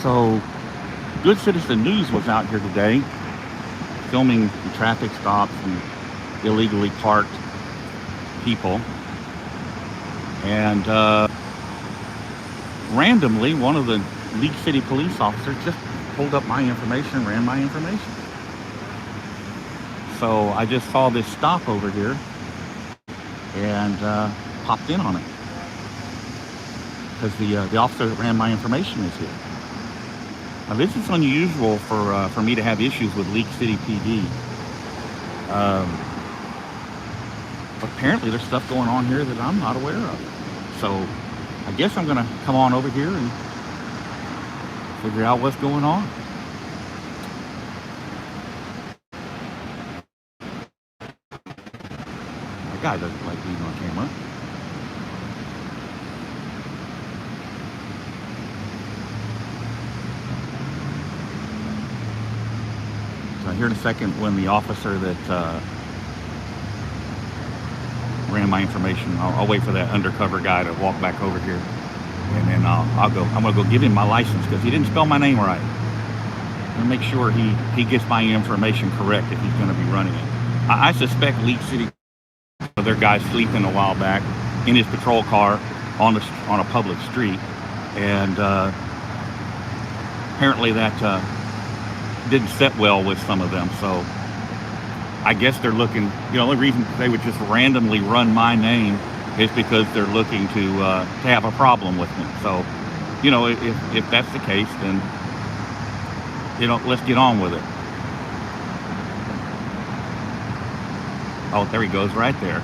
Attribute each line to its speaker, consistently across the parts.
Speaker 1: So, Good Citizen News was out here today filming the traffic stops and illegally parked people. And randomly, one of the League City police officers just pulled up my information, ran my information. So I just saw this stop over here and popped in on it because the officer that ran my information is here. Now this is unusual for me to have issues with League City PD. Apparently there's stuff going on here that I'm not aware of. So I guess I'm gonna come on over here and figure out what's going on. That guy doesn't like being on camera. So here in a second when the officer that ran my information, I'll wait for that undercover guy to walk back over here, and then I'm gonna go give him my license because he didn't spell my name right. I'm gonna make sure he gets my information correct if he's gonna be running it. I suspect League City, their guy sleeping a while back in his patrol car on a public street, and apparently that didn't set well with some of them. So I guess they're looking, the only reason they would just randomly run my name is because they're looking to have a problem with me. So, if that's the case, then, let's get on with it. Oh, there he goes right there.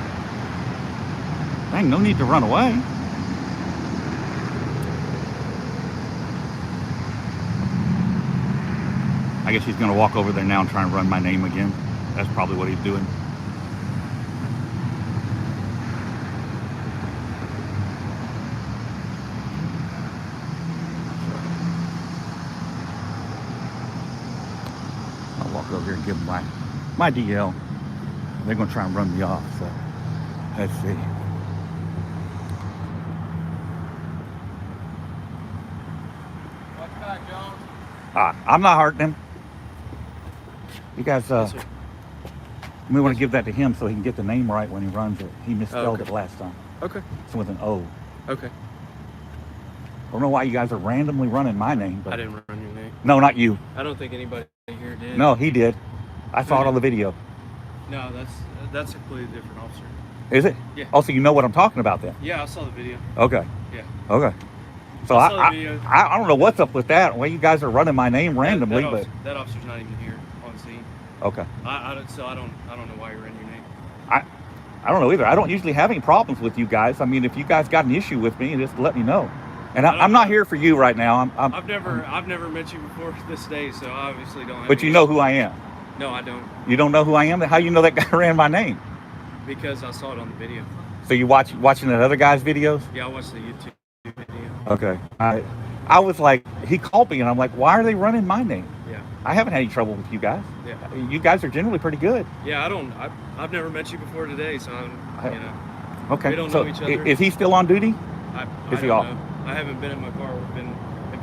Speaker 1: Dang, no need to run away. I guess he's gonna walk over there now and try and run my name again. That's probably what he's doing. I'll walk over here and give him my DL. They're gonna try and run me off, so let's see.
Speaker 2: Watch back, Jones.
Speaker 1: I'm not hurting him. You guys,
Speaker 2: Yes, sir.
Speaker 1: we want to give that to him so he can get the name right when he runs it. He misspelled it last time.
Speaker 2: Okay.
Speaker 1: It's with an O.
Speaker 2: Okay.
Speaker 1: I don't know why you guys are randomly running my name, but
Speaker 2: I didn't run your name.
Speaker 1: no, not you.
Speaker 2: I don't think anybody here did.
Speaker 1: No, he did. I saw it on the video.
Speaker 2: No, that's a completely different officer.
Speaker 1: Is it?
Speaker 2: Yeah.
Speaker 1: Also, you know what I'm talking about then.
Speaker 2: Yeah, I saw the video.
Speaker 1: Okay.
Speaker 2: Yeah.
Speaker 1: Okay. So
Speaker 2: I saw the video.
Speaker 1: I don't know what's up with that. Well, you guys are running my name randomly, but
Speaker 2: that officer's not even here on scene.
Speaker 1: okay.
Speaker 2: I don't know why you're in your name.
Speaker 1: I don't know either. I don't usually have any problems with you guys. I mean, if you guys got an issue with me, just let me know. And I'm not here for you right now.
Speaker 2: I've never met you before this day, so I obviously don't have
Speaker 1: But
Speaker 2: any
Speaker 1: you know
Speaker 2: issue.
Speaker 1: who I am.
Speaker 2: No, I don't.
Speaker 1: You don't know who I am? How you know that guy ran my name?
Speaker 2: Because I saw it on the video.
Speaker 1: So you watching that other guy's videos?
Speaker 2: Yeah, I watched the YouTube video.
Speaker 1: Okay. I was like, he called me and I'm like, why are they running my name?
Speaker 2: Yeah.
Speaker 1: I haven't had any trouble with you guys.
Speaker 2: Yeah.
Speaker 1: You guys are generally pretty good.
Speaker 2: Yeah, I've never met you before today, so
Speaker 1: Okay.
Speaker 2: We don't
Speaker 1: so
Speaker 2: know each other.
Speaker 1: Is he still on duty?
Speaker 2: I
Speaker 1: Is he
Speaker 2: don't
Speaker 1: off?
Speaker 2: know. I haven't been in my car.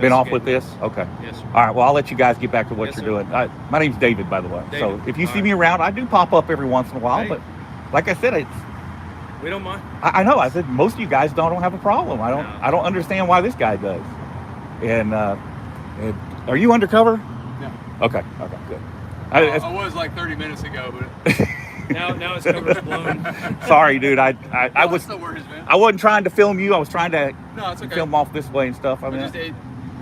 Speaker 1: Been off with
Speaker 2: investigating.
Speaker 1: this? Okay.
Speaker 2: Yes, sir.
Speaker 1: All right. Well, I'll let you guys get back to what
Speaker 2: Yes,
Speaker 1: you're
Speaker 2: sir.
Speaker 1: doing. My name's David, by the way. So
Speaker 2: David.
Speaker 1: if you
Speaker 2: All
Speaker 1: see
Speaker 2: right.
Speaker 1: me around, I do pop up every once in a while.
Speaker 2: Hey.
Speaker 1: But like I said,
Speaker 2: We don't mind.
Speaker 1: I know. I said most of you guys don't have a problem. I don't.
Speaker 2: No.
Speaker 1: I don't understand why this guy does. And are you undercover?
Speaker 3: No.
Speaker 1: Okay. Okay. Good.
Speaker 3: I was like 30 minutes ago, but
Speaker 2: Now it's cover's blown.
Speaker 1: Sorry, dude. I
Speaker 3: no,
Speaker 1: was.
Speaker 3: it's no worries, man.
Speaker 1: I wasn't trying to film you. I was trying to
Speaker 3: No, it's okay.
Speaker 1: film off this way and stuff. I
Speaker 3: We're
Speaker 1: mean,
Speaker 3: just-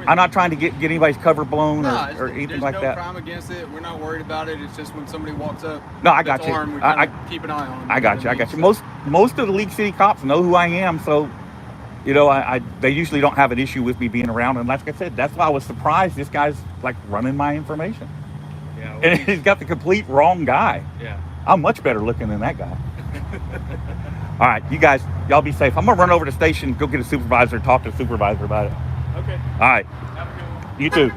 Speaker 1: I'm not trying to get anybody's cover blown
Speaker 3: Nah,
Speaker 1: or anything
Speaker 3: there's
Speaker 1: like
Speaker 3: no
Speaker 1: that.
Speaker 3: crime against it. We're not worried about it. It's just when somebody walks up.
Speaker 1: No, I
Speaker 3: that's
Speaker 1: got you.
Speaker 3: armed, we
Speaker 1: I
Speaker 3: kinda keep an eye on them.
Speaker 1: I got you. I got you. Most of the League City cops know who I am, so they usually don't have an issue with me being around. And like I said, that's why I was surprised this guy's like running my information,
Speaker 2: Yeah.
Speaker 1: and he's got the complete wrong guy.
Speaker 2: Yeah.
Speaker 1: I'm much better looking than that guy. All right, you guys, y'all be safe. I'm gonna run over to the station, go get a supervisor, talk to the supervisor about it.
Speaker 2: Okay.
Speaker 1: All right,
Speaker 2: Have a good one.
Speaker 1: you too.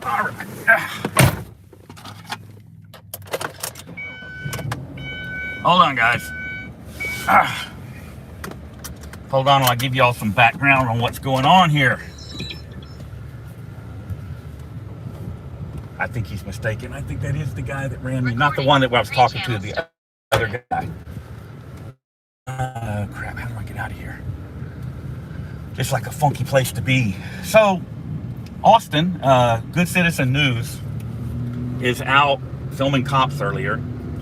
Speaker 1: All right. Hold on, guys. Hold on while I give y'all some background on what's going on here. I think he's mistaken. I think that is the guy that ran me, not the one that I was talking to, the other guy. Crap, how do I get out of here? It's like a funky place to be. So, Austin, Good Citizen News is out filming cops earlier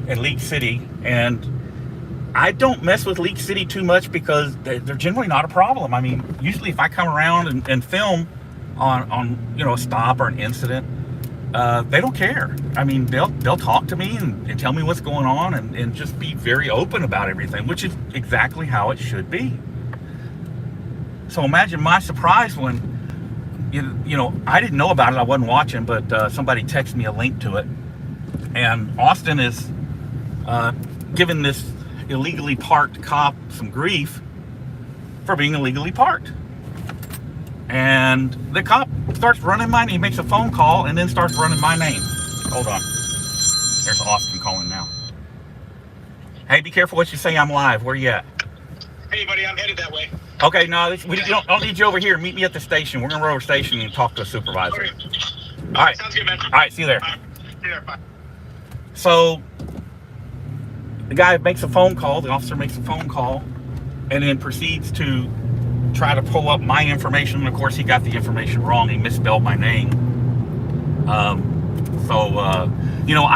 Speaker 1: in Leak City, and I don't mess with Leak City too much because they're generally not a problem. I mean, usually if I come around and film on a stop or an incident, they don't care. I mean, they'll talk to me and tell me what's going on and just be very open about everything, which is exactly how it should be. So imagine my surprise when, I didn't know about it. I wasn't watching, but somebody texted me a link to it. And Austin is giving this illegally parked cop some grief for being illegally parked. And the cop starts running my name. He makes a phone call and then starts running my name. Hold on. There's Austin calling now. Hey, be careful what you say. I'm live. Where you at?
Speaker 4: Hey, buddy, I'm headed that way.
Speaker 1: Okay, no, we don't need you over here. Meet me at the station. We're going to run over to the station and talk to a supervisor.
Speaker 4: Okay.
Speaker 1: All right.
Speaker 4: Sounds good, man.
Speaker 1: All right, see you there.
Speaker 4: See you there. Bye.
Speaker 1: So the guy makes a phone call. The officer makes a phone call and then proceeds to try to pull up my information. And of course, he got the information wrong. He misspelled my name. I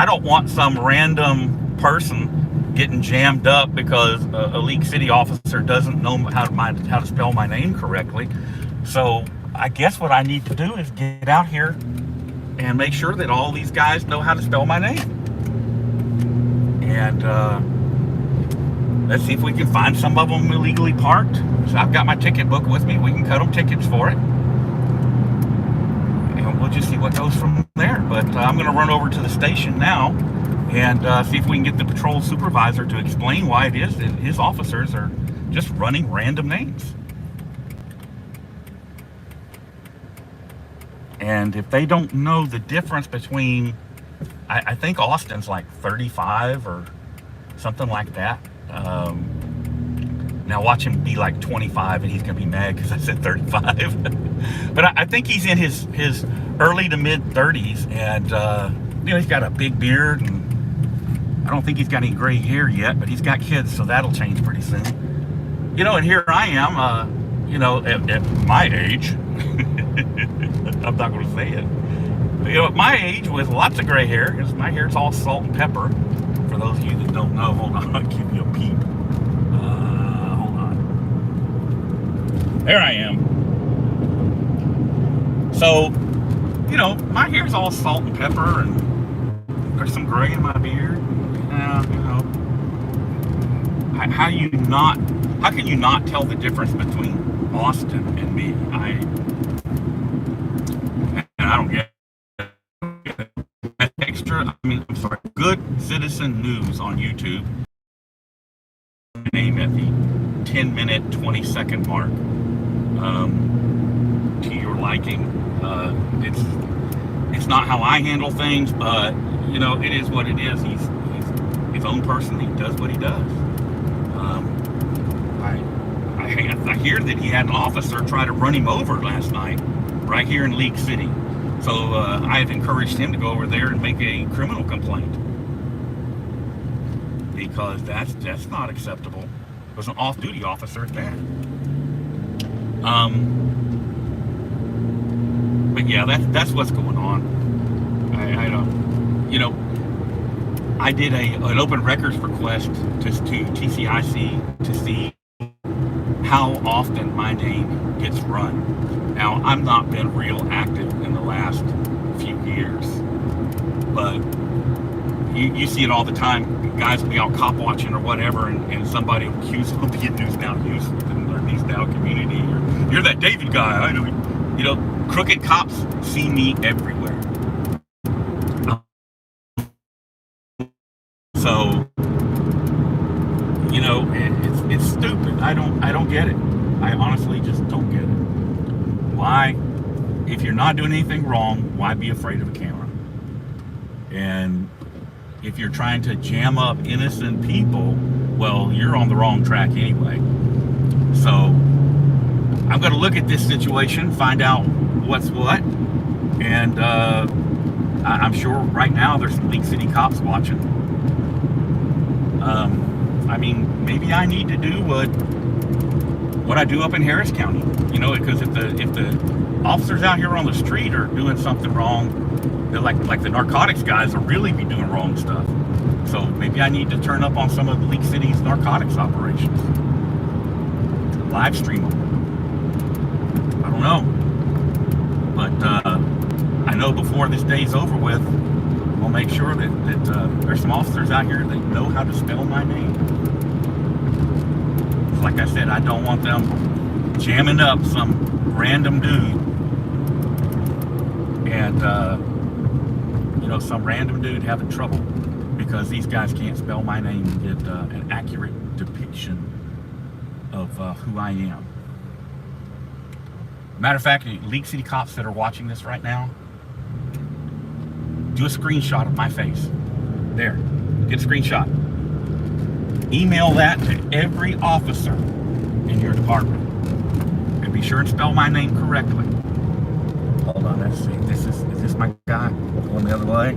Speaker 1: don't want some random person getting jammed up because a Leak City officer doesn't know how to spell my name correctly. So I guess what I need to do is get out here and make sure that all these guys know how to spell my name. And let's see if we can find some of them illegally parked. So I've got my ticket book with me. We can cut them tickets for it. And we'll just see what goes from there. But I'm going to run over to the station now and see if we can get the patrol supervisor to explain why it is that his officers are just running random names. And if they don't know the difference between, I think Austin's like 35 or something like that. Now watch him be like 25 and he's going to be mad because I said 35. But I think he's in his early to mid 30s, and he's got a big beard, and I don't think he's got any gray hair yet, but he's got kids, so that'll change pretty soon. And here I am, at my age. I'm not going to say it. At my age, with lots of gray hair, because my hair's all salt and pepper. For those of you that don't know, hold on, I'll give you a peep. Hold on. There I am. So, my hair's all salt and pepper, and there's some gray in my beard. How can you not tell the difference between Austin and me? I don't get it. Good Citizen News on YouTube. Name at the 10-minute, 20-second mark. To your liking. It's not how I handle things, but it is what it is. He's his own person. He does what he does. I hear that he had an officer try to run him over last night, right here in Leak City. So I have encouraged him to go over there and make a criminal complaint, because that's not acceptable. It was an off-duty officer at that. But yeah, that's what's going on. I don't, I did an open records request to TCIC to see how often my name gets run. Now, I've not been real active in the last few years, but you see it all the time. Guys will be out cop watching or whatever, and somebody will accuse them of being News Now Youth in their News Now community. Or, you're that David guy, I know. Crooked cops see me everywhere. So, it's stupid. I don't get it. I honestly just don't get it. Why, if you're not doing anything wrong, why be afraid of a camera? And if you're trying to jam up innocent people well, you're on the wrong track anyway. So I'm going to look at this situation, find out what's what, and I'm sure right now there's some League City cops watching. I mean, maybe I need to do what I do up in Harris County, you know, because if the officers out here on the street are doing something wrong, they're like the narcotics guys will really be doing wrong stuff. So maybe I need to turn up on some of the League City's narcotics operations, live stream them. I don't know, but I know before this day's over with, I'll make sure that there's some officers out here that know how to spell my name. Like I said, I don't want them jamming up some random dude and you know, some random dude having trouble because these guys can't spell my name and get an accurate depiction of who I am. Matter of fact, League City cops that are watching this right now, do a screenshot of my face. There, get a screenshot. Email that to every officer in your department. And be sure and spell my name correctly. Hold on, let's see. Is this my guy going the other way?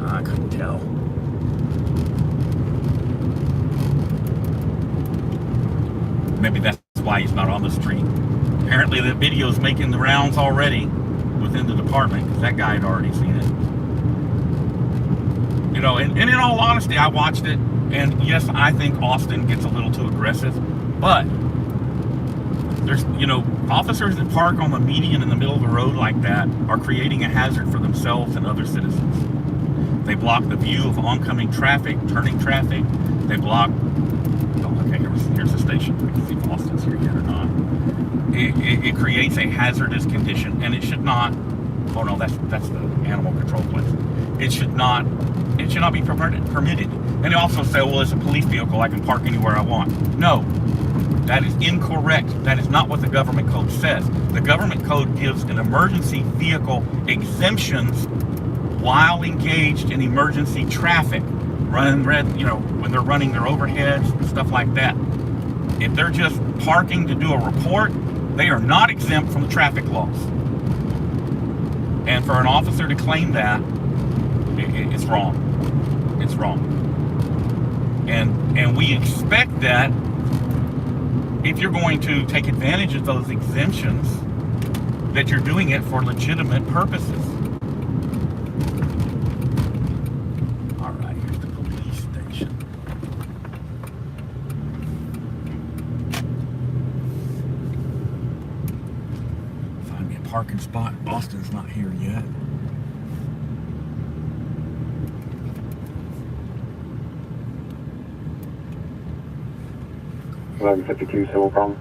Speaker 1: I couldn't tell. Maybe that's why he's not on the street. Apparently the video's making the rounds already within the department, because that guy had already seen it. You know, and in all honesty, I watched it, and yes, I think Austin gets a little too aggressive, but there's, you know, officers that park on the median in the middle of the road like that are creating a hazard for themselves and other citizens. They block the view of oncoming traffic, turning traffic. They block, oh, okay, here's the station. I can see if Austin's here yet or not. It creates a hazardous condition, and it should not, oh no, that's the animal control place. It should not be permitted. And they also say, well, it's a police vehicle, I can park anywhere I want. No, that is incorrect. That is not what the government code says. The government code gives an emergency vehicle exemptions while engaged in emergency traffic, running red, you know, when they're running their overheads and stuff like that. If they're just parking to do a report, they are not exempt from the traffic laws. And for an officer to claim that, it's wrong. It's wrong. And we expect that if you're going to take advantage of those exemptions, that you're doing it for legitimate purposes. All right, here's the police station. Find me a parking spot. Austin's not here yet.
Speaker 5: 1152 civil problem.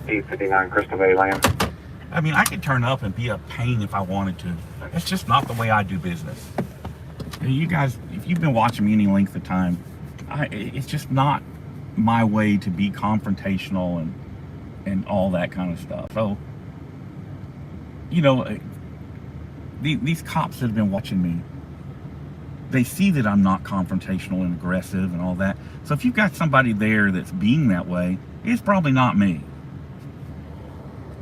Speaker 5: 859 Crystal Bay Land.
Speaker 1: I mean, I could turn up and be a pain if I wanted to. It's just not the way I do business. You guys, if you've been watching me any length of time, it's just not my way to be confrontational and all that kind of stuff. So, you know, these cops that have been watching me, they see that I'm not confrontational and aggressive and all that. So if you've got somebody there that's being that way, it's probably not me.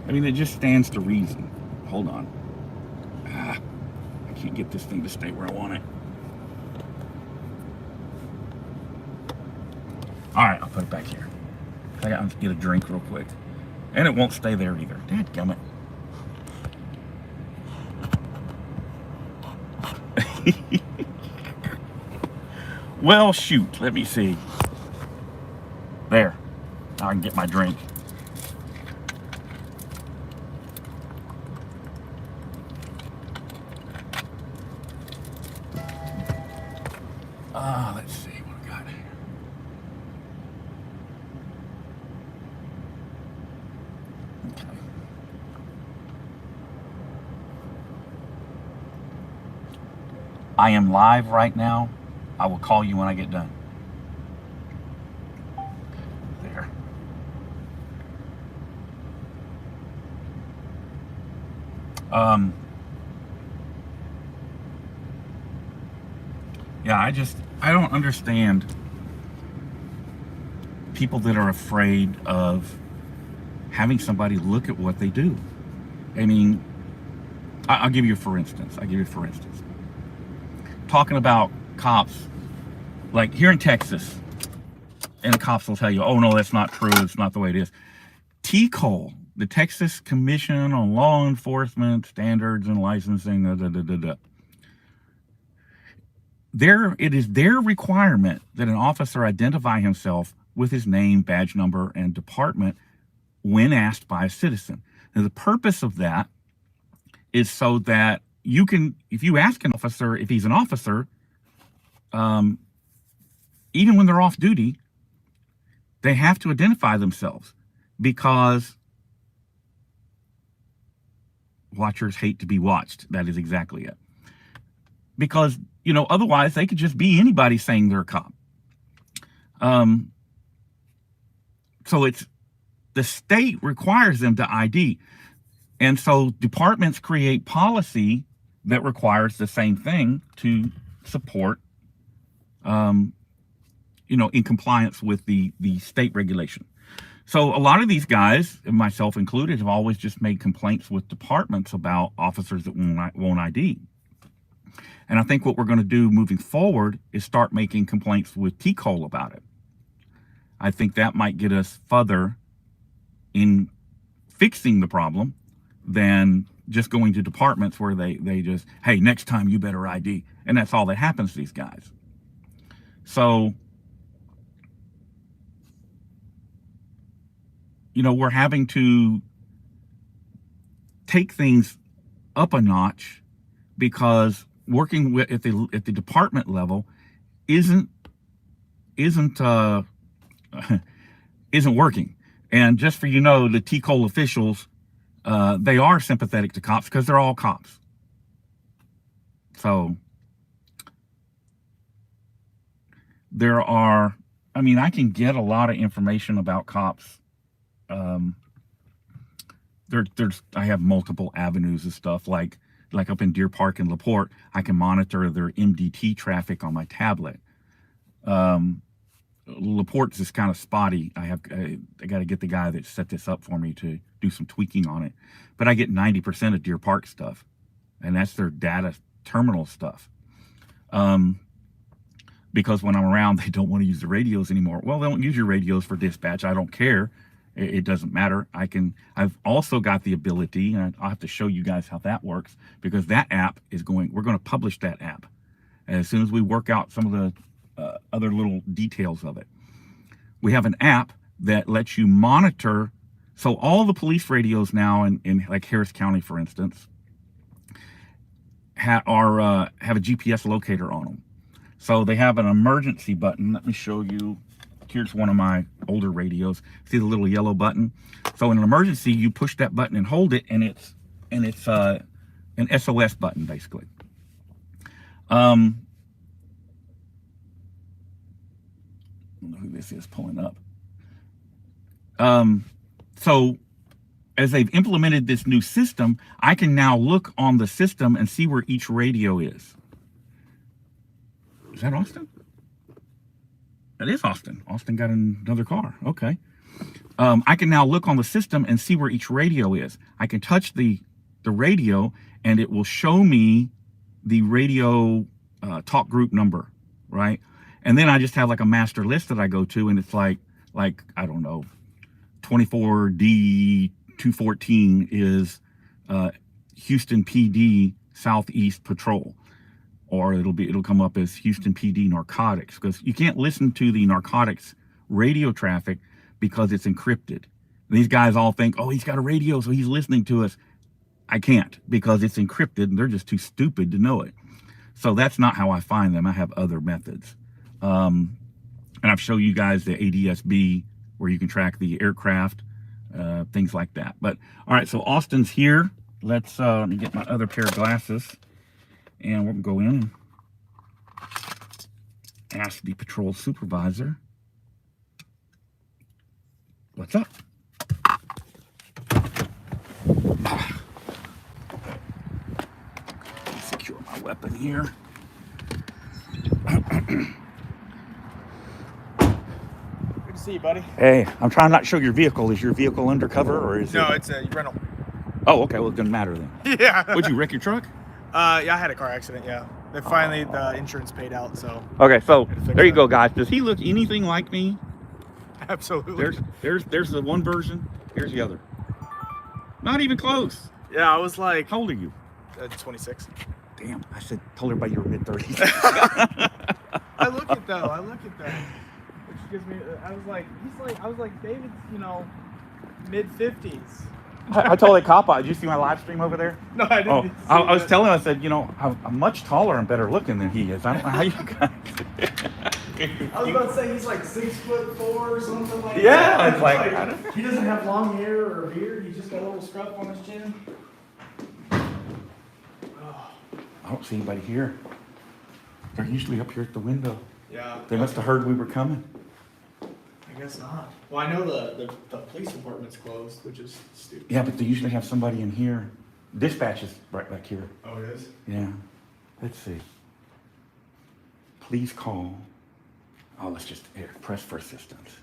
Speaker 1: I mean, it just stands to reason. Hold on. I can't get this thing to stay where I want it. All right, I'll put it back here. I got to get a drink real quick. And it won't stay there either. Dadgummit. Well, shoot. Let me see. There. Now I can get my drink. Let's see what I got here. Okay. I am live right now. I will call you when I get done. There. Yeah, I don't understand people that are afraid of having somebody look at what they do. I mean, I'll give you for instance. Talking about cops, like here in Texas, and the cops will tell you, oh no, that's not true. It's not the way it is. TCOL, the Texas Commission on Law Enforcement Standards and Licensing, it is their requirement that an officer identify himself with his name, badge number, and department when asked by a citizen. Now, the purpose of that is so that you can, if you ask an officer, if he's an officer, even when they're off duty, they have to identify themselves, because watchers hate to be watched. That is exactly it. Because, you know, otherwise they could just be anybody saying they're a cop. So the state requires them to ID. And so departments create policy that requires the same thing to support, in compliance with the state regulation. So a lot of these guys, myself included, have always just made complaints with departments about officers that won't ID. And I think what we're going to do moving forward is start making complaints with TCOL about it. I think that might get us further in fixing the problem than just going to departments where they just, hey, next time you better ID. And that's all that happens to these guys. So, we're having to take things up a notch, because working with at the department level isn't working. And just for the TCOL officials, they are sympathetic to cops because they're all cops. So I can get a lot of information about cops. I have multiple avenues of stuff, like up in Deer Park and LaPorte, I can monitor their MDT traffic on my tablet. LaPorte's is kind of spotty. I got to get the guy that set this up for me to do some tweaking on it. But I get 90% of Deer Park stuff, and that's their data terminal stuff. Because when I'm around, they don't want to use the radios anymore. Well, they don't use your radios for dispatch. I don't care. It doesn't matter. I've also got the ability, and I'll have to show you guys how that works, because that app we're going to publish that app as soon as we work out some of the other little details of it. We have an app that lets you monitor. So all the police radios now in like Harris County, for instance, have a GPS locator on them. So they have an emergency button. Let me show you. Here's one of my older radios. See the little yellow button? So in an emergency, you push that button and hold it, and it's an SOS button, basically. I don't know who this is pulling up. So as they've implemented this new system, I can now look on the system and see where each radio is. Is that Austin? That is Austin. Austin got another car. Okay. I can now look on the system and see where each radio is. I can touch the radio, and it will show me the radio talk group number, right? And then I just have like a master list that I go to, and it's like I don't know, 24D 214 is Houston PD Southeast Patrol. Or it'll come up as Houston PD Narcotics, because you can't listen to the narcotics radio traffic because it's encrypted. These guys all think, oh, he's got a radio, so he's listening to us. I can't, because it's encrypted, and they're just too stupid to know it. So that's not how I find them. I have other methods. And I've shown you guys the ADSB, where you can track the aircraft, things like that. But all right, so Austin's here. Let me get my other pair of glasses. And we'll go in and ask the patrol supervisor, what's up? Secure my weapon here.
Speaker 6: See you, buddy.
Speaker 1: Hey, I'm trying not to show your vehicle. Is your vehicle undercover or is
Speaker 6: No,
Speaker 1: it?
Speaker 6: it's a rental.
Speaker 1: Oh, okay. Well, it doesn't matter then.
Speaker 6: Yeah.
Speaker 1: Would you wreck your truck?
Speaker 6: Yeah, I had a car accident. Yeah. They finally the insurance paid out. So
Speaker 1: Okay, so
Speaker 6: Gotta fix
Speaker 1: there you
Speaker 6: that.
Speaker 1: go, guys. Does he look anything like me?
Speaker 6: absolutely.
Speaker 1: There's the one version. Here's the other. Not even close.
Speaker 6: Yeah, I was like
Speaker 1: How old are you?
Speaker 6: 26.
Speaker 1: Damn, I told everybody you were mid-30s.
Speaker 6: I look at though. I look at that. Which gives me. I was like, I was like, David's, mid 50s.
Speaker 1: I told that cop, did you see my live stream over there?
Speaker 6: No, I didn't.
Speaker 1: Oh,
Speaker 6: see
Speaker 1: I was
Speaker 6: that.
Speaker 1: telling him, I said, I'm much taller and better looking than he is. I don't know how you guys.
Speaker 6: I was about to say he's like 6'4" or something like
Speaker 1: Yeah,
Speaker 6: that.
Speaker 1: it's like, I don't-
Speaker 6: He doesn't have long hair or a beard. He's just got a little scruff on his chin.
Speaker 1: I don't see anybody here. They're usually up here at the window.
Speaker 6: Yeah.
Speaker 1: They must have heard we were coming.
Speaker 6: I guess not. Well, I know the police department's closed, which is stupid.
Speaker 1: Yeah, but they usually have somebody in here. Dispatch is right back here.
Speaker 6: Oh, it is?
Speaker 1: Yeah. Let's see. Please call. Oh, let's just press for assistance.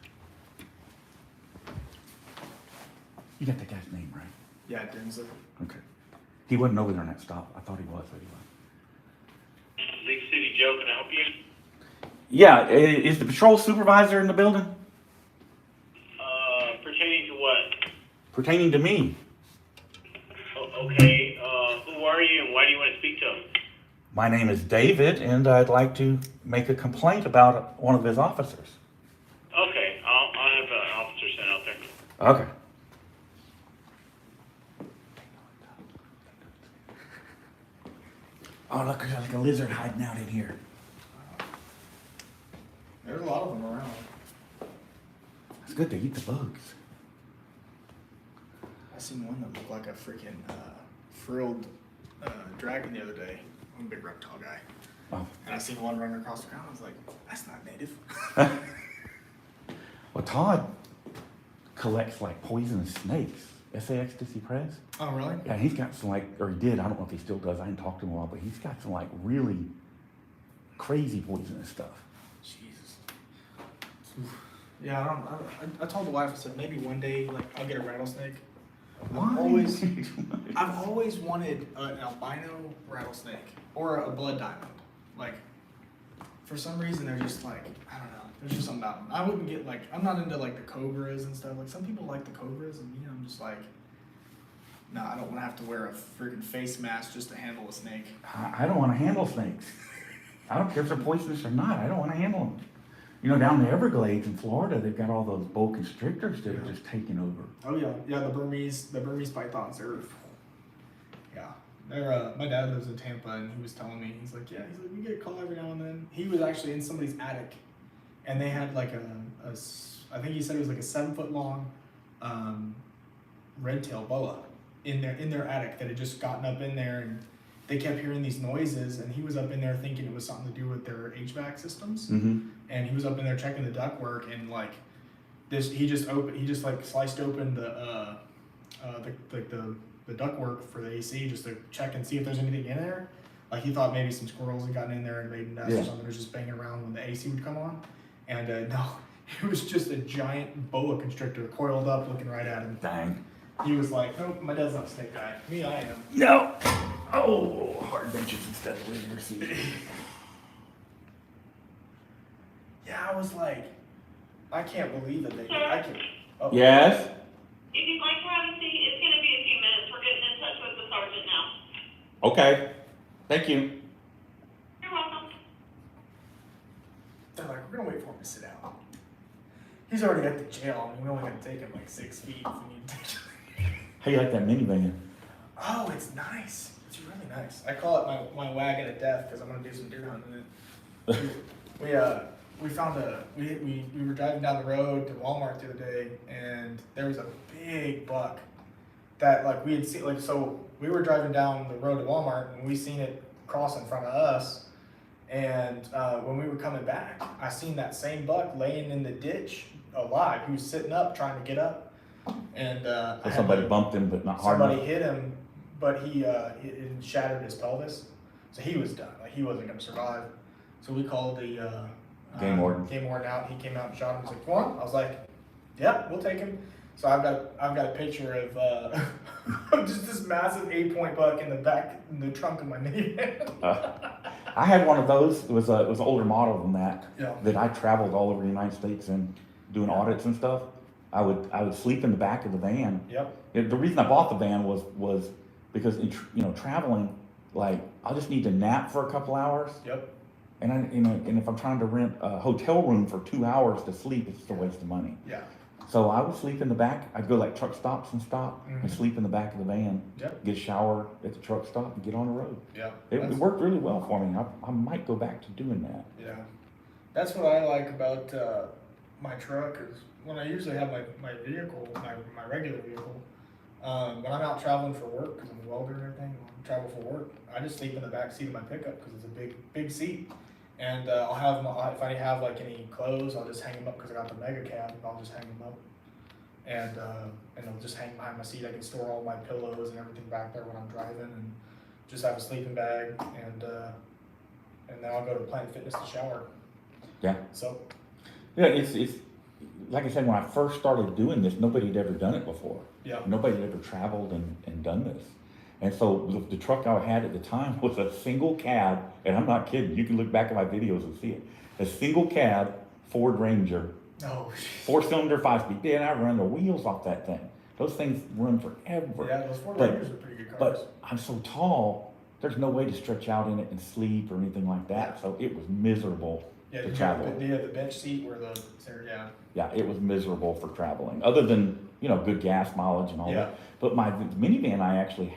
Speaker 1: You got that guy's name right?
Speaker 6: Yeah, Dinsley.
Speaker 1: Okay. He wasn't over there on that stop. I thought he was, but he wasn't.
Speaker 4: Lake City Joe, can I help you?
Speaker 1: Yeah, is the patrol supervisor in the building?
Speaker 4: Pertaining to what?
Speaker 1: Pertaining to me.
Speaker 4: Okay, who are you and why do you want to speak to him?
Speaker 1: My name is David, and I'd like to make a complaint about one of his officers.
Speaker 4: Okay, I'll have an officer sent out there.
Speaker 1: Okay. Oh, look, there's like a lizard hiding out in here.
Speaker 6: There's a lot of them around.
Speaker 1: It's good to eat the bugs.
Speaker 6: I seen one that looked like a freaking frilled dragon the other day. I'm a big reptile guy.
Speaker 1: Oh.
Speaker 6: And I seen one running across the ground. I was like, that's not native.
Speaker 1: Well, Todd collects like poisonous snakes. S.A.X. Press.
Speaker 6: Oh, really?
Speaker 1: Yeah, he's got some or he did. I don't know if he still does. I didn't talk to him in a while, but he's got some really crazy poisonous stuff.
Speaker 6: Jesus. Yeah, I told the wife, I said, maybe one day, I'll get a rattlesnake. I've always wanted an albino rattlesnake or a blood diamond. For some reason, they're just I don't know. There's just something about them. I wouldn't get I'm not into the cobras and stuff. Some people like the cobras, and me, I'm just no, I don't want to have to wear a freaking face mask just to handle a snake.
Speaker 1: I don't want to handle snakes. I don't care if they're poisonous or not. I don't want to handle them. Down in the Everglades in Florida, they've got all those boa constrictors that are just taking over.
Speaker 6: Oh yeah, the Burmese pythons. They're my dad lives in Tampa, and he was telling me, he's like, we get a call every now and then. He was actually in somebody's attic, and they had I think he said it was a 7-foot long red-tailed boa in their attic that had just gotten up in there, and they kept hearing these noises, and he was up in there thinking it was something to do with their HVAC systems.
Speaker 1: Mm-hmm.
Speaker 6: And he was up in there checking the ductwork, and he just sliced open the ductwork for the AC just to check and see if there's anything in there. He thought maybe some squirrels had gotten in there and made a nest or something, or just banging around when the AC would come on. And no, it was just a giant boa constrictor coiled up, looking right at him.
Speaker 1: Dang.
Speaker 6: He was like, nope, my dad's not a snake guy. Me, I am.
Speaker 1: No. Oh, hard benches instead of linear seats.
Speaker 6: Yeah, I was like, I can't believe that I can. Oh.
Speaker 1: Yes.
Speaker 7: If you'd like to have a seat, it's going to be a few minutes. We're getting in touch with the sergeant now.
Speaker 1: Okay. Thank you.
Speaker 7: You're welcome.
Speaker 6: They're like, we're gonna wait for him to sit down. He's already at the jail. We only got to take him 6 feet if we need to.
Speaker 1: How you like that minivan?
Speaker 6: Oh, it's nice. It's really nice. I call it my wagon of death because I'm gonna do some deer hunting in it. We were driving down the road to Walmart the other day, and there was a big buck that we had seen. So we were driving down the road to Walmart, and we seen it cross in front of us. And when we were coming back, I seen that same buck laying in the ditch alive. He was sitting up trying to get up, and
Speaker 1: Somebody bumped him, but not hard enough.
Speaker 6: Somebody hit him, but it shattered his pelvis, so he was done. He wasn't gonna survive. So we called the
Speaker 1: Game warden.
Speaker 6: Game warden out. He came out and shot him. He's like, "Come on." I was like, "Yeah, we'll take him." So I've got a picture of of just this massive 8-point buck in the trunk of my minivan.
Speaker 1: I had one of those. It was an older model than that.
Speaker 6: Yeah.
Speaker 1: That I traveled all over the United States and doing audits and stuff. I would sleep in the back of the van.
Speaker 6: Yep.
Speaker 1: The reason I bought the van was because traveling, like I'll just need to nap for a couple hours.
Speaker 6: Yep.
Speaker 1: And and if I'm trying to rent a hotel room for 2 hours to sleep, it's just a waste of money.
Speaker 6: Yeah.
Speaker 1: So I would sleep in the back. I'd go like truck stops and stop and
Speaker 6: Mhm.
Speaker 1: sleep in the back of the van.
Speaker 6: Yep.
Speaker 1: Get a shower at the truck stop and get on the road.
Speaker 6: Yeah.
Speaker 1: It worked really well for me. I might go back to doing that.
Speaker 6: Yeah, that's what I like about my truck is when I usually have my vehicle, my regular vehicle, when I'm out traveling for work, because I'm a welder and everything, when I travel for work, I just sleep in the back seat of my pickup because it's a big seat. And I'll have if I have like any clothes, I'll just hang them up because I got the mega cab, and I'll just hang them up. And they'll just hang behind my seat. I can store all my pillows and everything back there when I'm driving, and just have a sleeping bag, and then I'll go to Planet Fitness to shower.
Speaker 1: Yeah.
Speaker 6: So,
Speaker 1: Yeah, it's like I said, when I first started doing this, nobody had ever done it before.
Speaker 6: yeah.
Speaker 1: Nobody had ever traveled and done this. And so the truck I had at the time was a single cab, and I'm not kidding, you can look back at my videos and see it. A single cab Ford Ranger,
Speaker 6: Oh,
Speaker 1: 4-cylinder, 5-speed. Man, I run the wheels off that thing. Those things run forever.
Speaker 6: yeah, those Ford
Speaker 1: But-
Speaker 6: Rangers are pretty good cars.
Speaker 1: But I'm so tall, there's no way to stretch out in it and sleep or anything like that. So it was miserable
Speaker 6: Yeah,
Speaker 1: to
Speaker 6: you
Speaker 1: travel.
Speaker 6: have the bench seat where yeah.
Speaker 1: Yeah, it was miserable for traveling, other than, good gas mileage and all
Speaker 6: Yeah.
Speaker 1: that. But my minivan I actually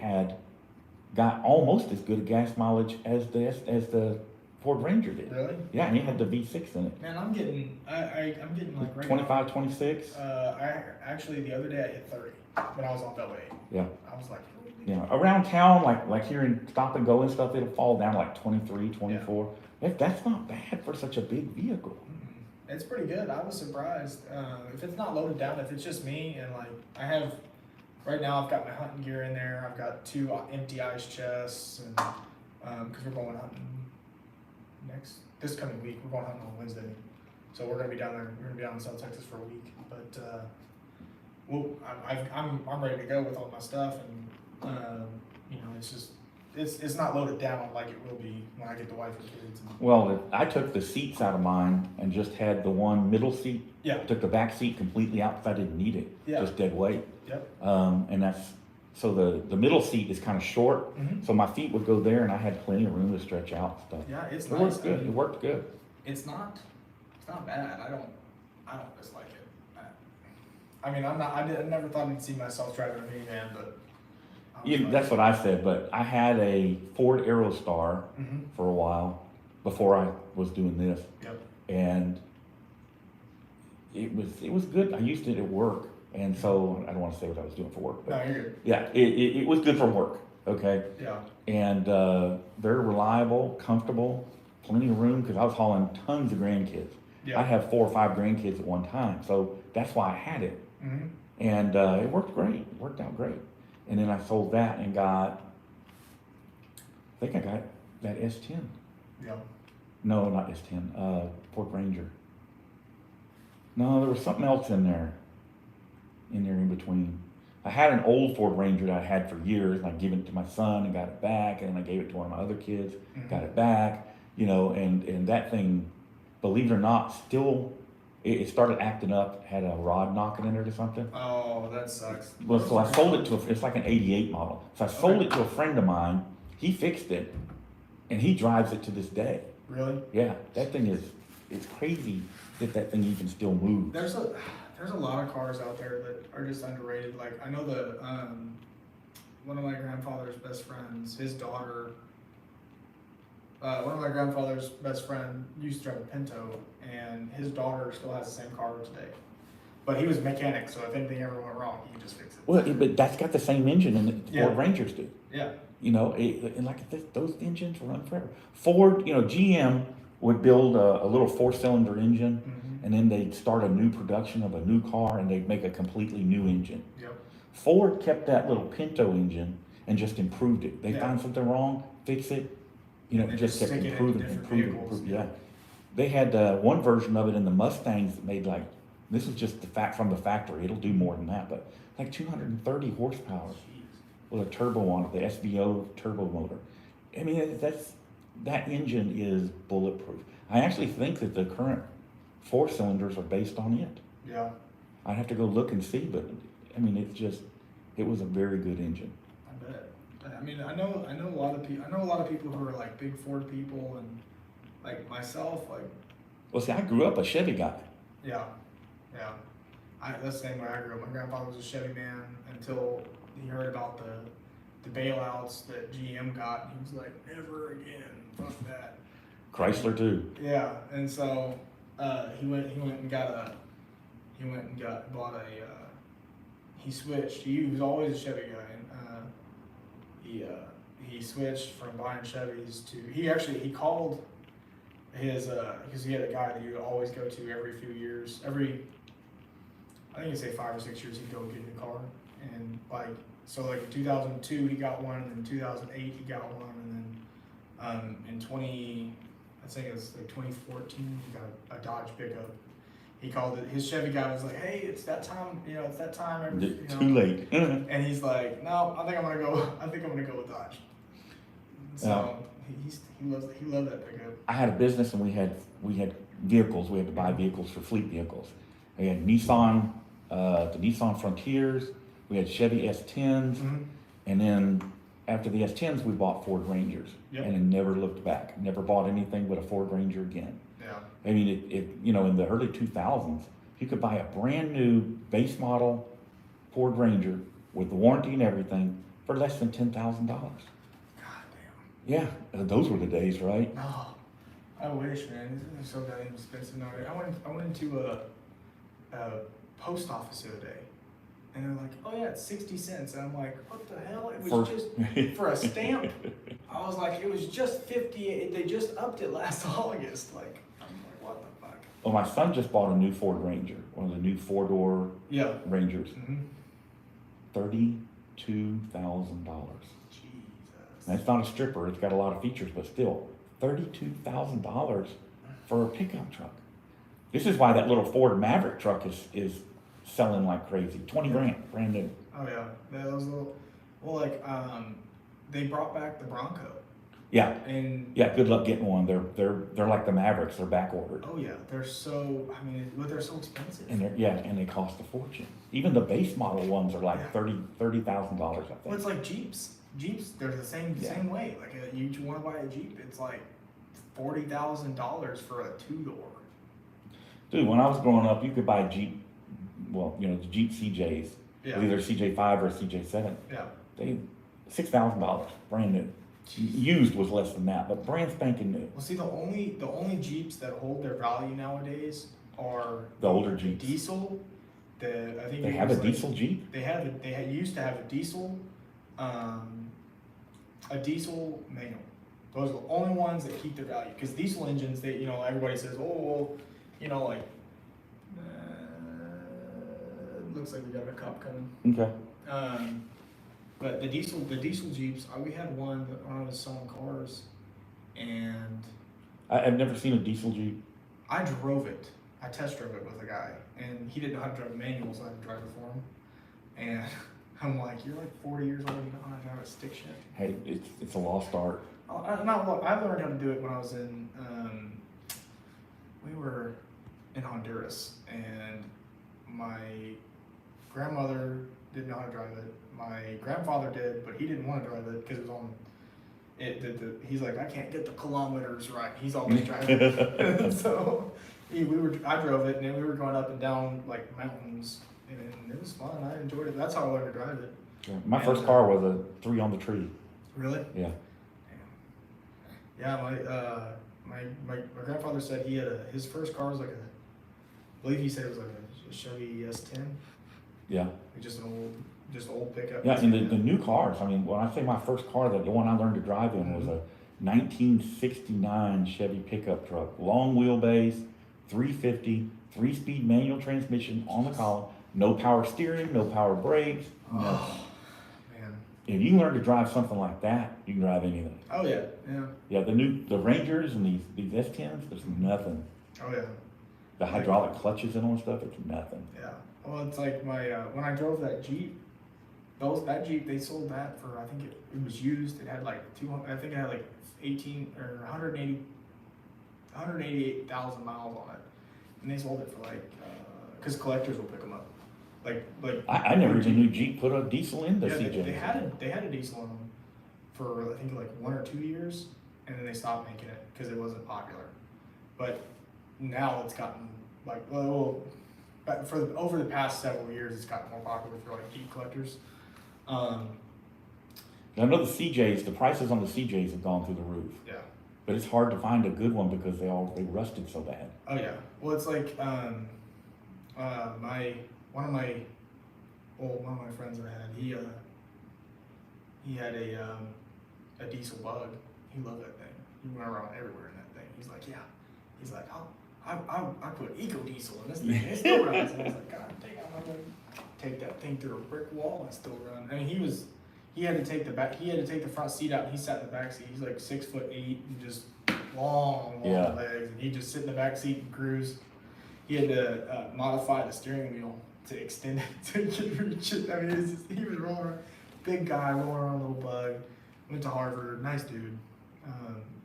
Speaker 1: got almost as good a gas mileage as the Ford Ranger did.
Speaker 6: Really?
Speaker 1: Yeah, and it had the V6 in it.
Speaker 6: Man, I'm getting like right
Speaker 1: 25, 26.
Speaker 6: now. I actually the other day I hit 30 when I was on Bel Air.
Speaker 1: Yeah.
Speaker 6: I was like, holy
Speaker 1: Yeah, around town, like here in Stop and Go and stuff, it'll fall down to like 23, 24. That's not bad for such a big vehicle.
Speaker 6: It's pretty good. I was surprised. If it's not loaded down, if it's just me and like I have, right now I've got my hunting gear in there. I've got 2 empty ice chests, and because we're going hunting this coming week. We're going hunting on Wednesday, so we're gonna be down there. We're gonna be down in South Texas for a week. But I'm ready to go with all my stuff, and it's just it's not loaded down like it will be when I get the wife and kids.
Speaker 1: Well, I took the seats out of mine and just had the one middle seat.
Speaker 6: Yeah.
Speaker 1: Took the back seat completely out because I didn't need it.
Speaker 6: Yeah.
Speaker 1: Just dead weight.
Speaker 6: Yep.
Speaker 1: And so the middle seat is kind of short,
Speaker 6: Mhm.
Speaker 1: so my feet would go there, and I had plenty of room to stretch out and stuff.
Speaker 6: Yeah, it's
Speaker 1: It
Speaker 6: nice.
Speaker 1: worked good. It worked good.
Speaker 6: It's not bad. I don't dislike it. I mean, I never thought I'd see myself driving a minivan, but
Speaker 1: That's what I said. But I had a Ford Aerostar
Speaker 6: Mhm.
Speaker 1: for a while before I was doing this,
Speaker 6: Yep.
Speaker 1: and it was good. I used it at work, and so I don't want to say what I was doing for work, but
Speaker 6: No, you're good.
Speaker 1: yeah, it was good for work. Okay.
Speaker 6: Yeah.
Speaker 1: And very reliable, comfortable, plenty of room because I was hauling tons of grandkids.
Speaker 6: Yeah.
Speaker 1: I have 4 or 5 grandkids at one time, so that's why I had it.
Speaker 6: Mhm.
Speaker 1: And it worked great. It worked out great. And then I sold that and got that S10.
Speaker 6: Yeah.
Speaker 1: No, not S10. Ford Ranger. No, there was something else in there in between. I had an old Ford Ranger that I had for years, and I gave it to my son and got it back, and then I gave it to one of my other kids, got it back, and that thing, believe it or not, still, it started acting up, had a rod knocking in it or something.
Speaker 6: Oh, that sucks.
Speaker 1: Well, so I sold it it's like an 88 model. So I sold it to a friend of mine, he fixed it, and he drives it to this day.
Speaker 6: Really?
Speaker 1: Yeah, that thing it's crazy that thing even still moves.
Speaker 6: There's a lot of cars out there that are just underrated. Like I know one of my grandfather's best friends, his daughter. One of my grandfather's best friend used to drive a Pinto, and his daughter still has the same car today. But he was a mechanic, so if anything ever went wrong, he could just fix it.
Speaker 1: Well, but that's got the same engine in it
Speaker 6: Yeah.
Speaker 1: Ford Rangers do.
Speaker 6: Yeah.
Speaker 1: And like those engines run forever. Ford, GM would build a little 4-cylinder engine,
Speaker 6: Mhm.
Speaker 1: and then they'd start a new production of a new car, and they'd make a completely new engine.
Speaker 6: Yep.
Speaker 1: Ford kept that little Pinto engine and just improved it. They
Speaker 6: Yeah.
Speaker 1: find something wrong, fix it,
Speaker 6: And
Speaker 1: just kept
Speaker 6: stick it into
Speaker 1: improving,
Speaker 6: different
Speaker 1: improving,
Speaker 6: vehicles.
Speaker 1: improving. Yeah. They had one version of it in the Mustangs that made like, this is just from the factory, it'll do more than that, but like 230 horsepower with a turbo on it, the SVO turbo motor. I mean, that engine is bulletproof. I actually think that the current 4-cylinders are based on it.
Speaker 6: Yeah,
Speaker 1: I'd have to go look and see, but I mean, it was a very good engine.
Speaker 6: I bet. I mean, I know a lot of people. I know a lot of people who are like big Ford people, and like myself, like
Speaker 1: Well, see, I grew up a Chevy guy.
Speaker 6: yeah. That's the same way I grew up. My grandfather was a Chevy man until he heard about the bailouts that GM got. He was like, never again, fuck that.
Speaker 1: Chrysler too.
Speaker 6: Yeah, and so he went and bought a he switched. He was always a Chevy guy, and he switched from buying Chevys to he called his because he had a guy that he would always go to every few years, I think he'd say 5 or 6 years he'd go get a car, and like in 2002 he got one, and in 2008 he got one, and then in 2014 he got a Dodge pickup. He called it, his Chevy guy was like, hey, it's that time, it's that time.
Speaker 1: Too late.
Speaker 6: And he's like, no, I think I'm gonna go with Dodge. So he loved that pickup.
Speaker 1: I had a business and we had vehicles. We had to buy vehicles for fleet vehicles. We had Nissan, the Nissan Frontiers. We had Chevy S10s,
Speaker 6: Mm-hmm.
Speaker 1: and then after the S10s, we bought Ford Rangers,
Speaker 6: Yep.
Speaker 1: and it never looked back. Never bought anything but a Ford Ranger again.
Speaker 6: Yeah.
Speaker 1: I mean, in the early 2000s, you could buy a brand new base model Ford Ranger with the warranty and everything for less than $10,000.
Speaker 6: God damn.
Speaker 1: Yeah, those were the days, right?
Speaker 6: No, I wish, man. This is so goddamn expensive nowadays. I went into a post office the other day, and they're like, "Oh yeah, it's 60 cents," and I'm like, "What the hell?" It was just for a stamp. I was like, "It was just 50. They just upped it last August." Like, I'm like, "What the fuck?"
Speaker 1: Well, my son just bought a new Ford Ranger, one of the new 4-door
Speaker 6: Yeah.
Speaker 1: Rangers,
Speaker 6: Mm-hmm.
Speaker 1: $32,000.
Speaker 6: Jesus.
Speaker 1: That's not a stripper; it's got a lot of features, but still, $32,000 for a pickup truck. This is why that little Ford Maverick truck is selling like crazy. 20 grand, brand new.
Speaker 6: Oh yeah, that was a little. Well, they brought back the Bronco,
Speaker 1: Yeah,
Speaker 6: and
Speaker 1: yeah. Good luck getting one. They're like the Mavericks. They're back ordered,
Speaker 6: oh yeah, they're so. I mean, but they're so expensive.
Speaker 1: and they cost a fortune. Even the base model ones are like $30,000. I think.
Speaker 6: Well, it's like Jeeps. Jeeps, they're the same way. Like you want to buy a Jeep, it's like $40,000 for a 2-door.
Speaker 1: Dude, when I was growing up, you could buy a Jeep. Well, the Jeep CJs,
Speaker 6: Yeah.
Speaker 1: either CJ5 or CJ7.
Speaker 6: Yeah.
Speaker 1: They $6,000, brand new. Used was less than that, but brand spanking new.
Speaker 6: Well, see, the only Jeeps that hold their value nowadays are
Speaker 1: The older Jeeps.
Speaker 6: diesel. I think
Speaker 1: They
Speaker 6: it
Speaker 1: have a
Speaker 6: was like-
Speaker 1: diesel Jeep.
Speaker 6: They used to have a diesel manual. Those are the only ones that keep their value, because diesel engines, everybody says, oh, well, looks like we got a cop coming.
Speaker 1: Okay.
Speaker 6: But the diesel Jeeps, we had one when I was selling cars, and
Speaker 1: I've never seen a diesel Jeep.
Speaker 6: I drove it. I test drove it with a guy, and he didn't know how to drive a manual, so I had to drive it for him. And I'm like, you're like 40 years old, you don't know how to drive a stick shift.
Speaker 1: Hey, it's a lost art.
Speaker 6: I learned how to do it when I was in, we were in Honduras, and my grandmother didn't know how to drive it. My grandfather did, but he didn't want to drive it because it was on. He's like, I can't get the kilometers right. He's always driving. So I drove it, and then we were going up and down like mountains, and it was fun. I enjoyed it. That's how I learned to drive it.
Speaker 1: My first car was a 3 on the tree.
Speaker 6: Really?
Speaker 1: Yeah.
Speaker 6: Yeah, my grandfather said he had his first car was like I believe he said it was like a Chevy S10,
Speaker 1: Yeah.
Speaker 6: like just an old pickup.
Speaker 1: Yeah, and the new cars, I mean, when I say my first car, the one I learned to drive in was a 1969 Chevy pickup truck. Long wheelbase, 350, 3-speed manual transmission on the column, no power steering, no power brakes.
Speaker 6: Oh, man.
Speaker 1: If you learn to drive something like that, you can drive anything.
Speaker 6: Oh yeah, yeah.
Speaker 1: Yeah, the Rangers and these S10s, there's nothing.
Speaker 6: Oh yeah,
Speaker 1: The hydraulic clutches and all that stuff, it's nothing.
Speaker 6: yeah. Well, it's like my when I drove that Jeep. That Jeep, they sold that for, I think it was used. It had like 200. I think it had like 18 or 188,000 miles on it, and they sold it for like because collectors will pick them up.
Speaker 1: I never even knew Jeep put a diesel in the
Speaker 6: Yeah,
Speaker 1: CJ.
Speaker 6: they had a diesel in them for I think like 1 or 2 years, and then they stopped making it because it wasn't popular. But now it's gotten like but over the past several years, it's gotten more popular for like Jeep collectors.
Speaker 1: I know the CJs, the prices on the CJs have gone through the roof,
Speaker 6: Yeah.
Speaker 1: but it's hard to find a good one because they rusted so bad.
Speaker 6: Oh yeah. Well, it's like one of my friends I had, he had a diesel Bug. He loved that thing. He went around everywhere in that thing. He's like, yeah. He's like, I put eco diesel in this thing. It still runs. And I was like, God damn, I'm gonna take that thing through a brick wall and still run. I mean, he had to take the front seat out, and he sat in the back seat. He's like 6'8" and just long
Speaker 1: Yeah.
Speaker 6: legs, and he just sit in the back seat and cruise. He had to modify the steering wheel to extend it to reach it. I mean, he was rolling around, big guy rolling around a little Bug. Went to Harvard, nice dude.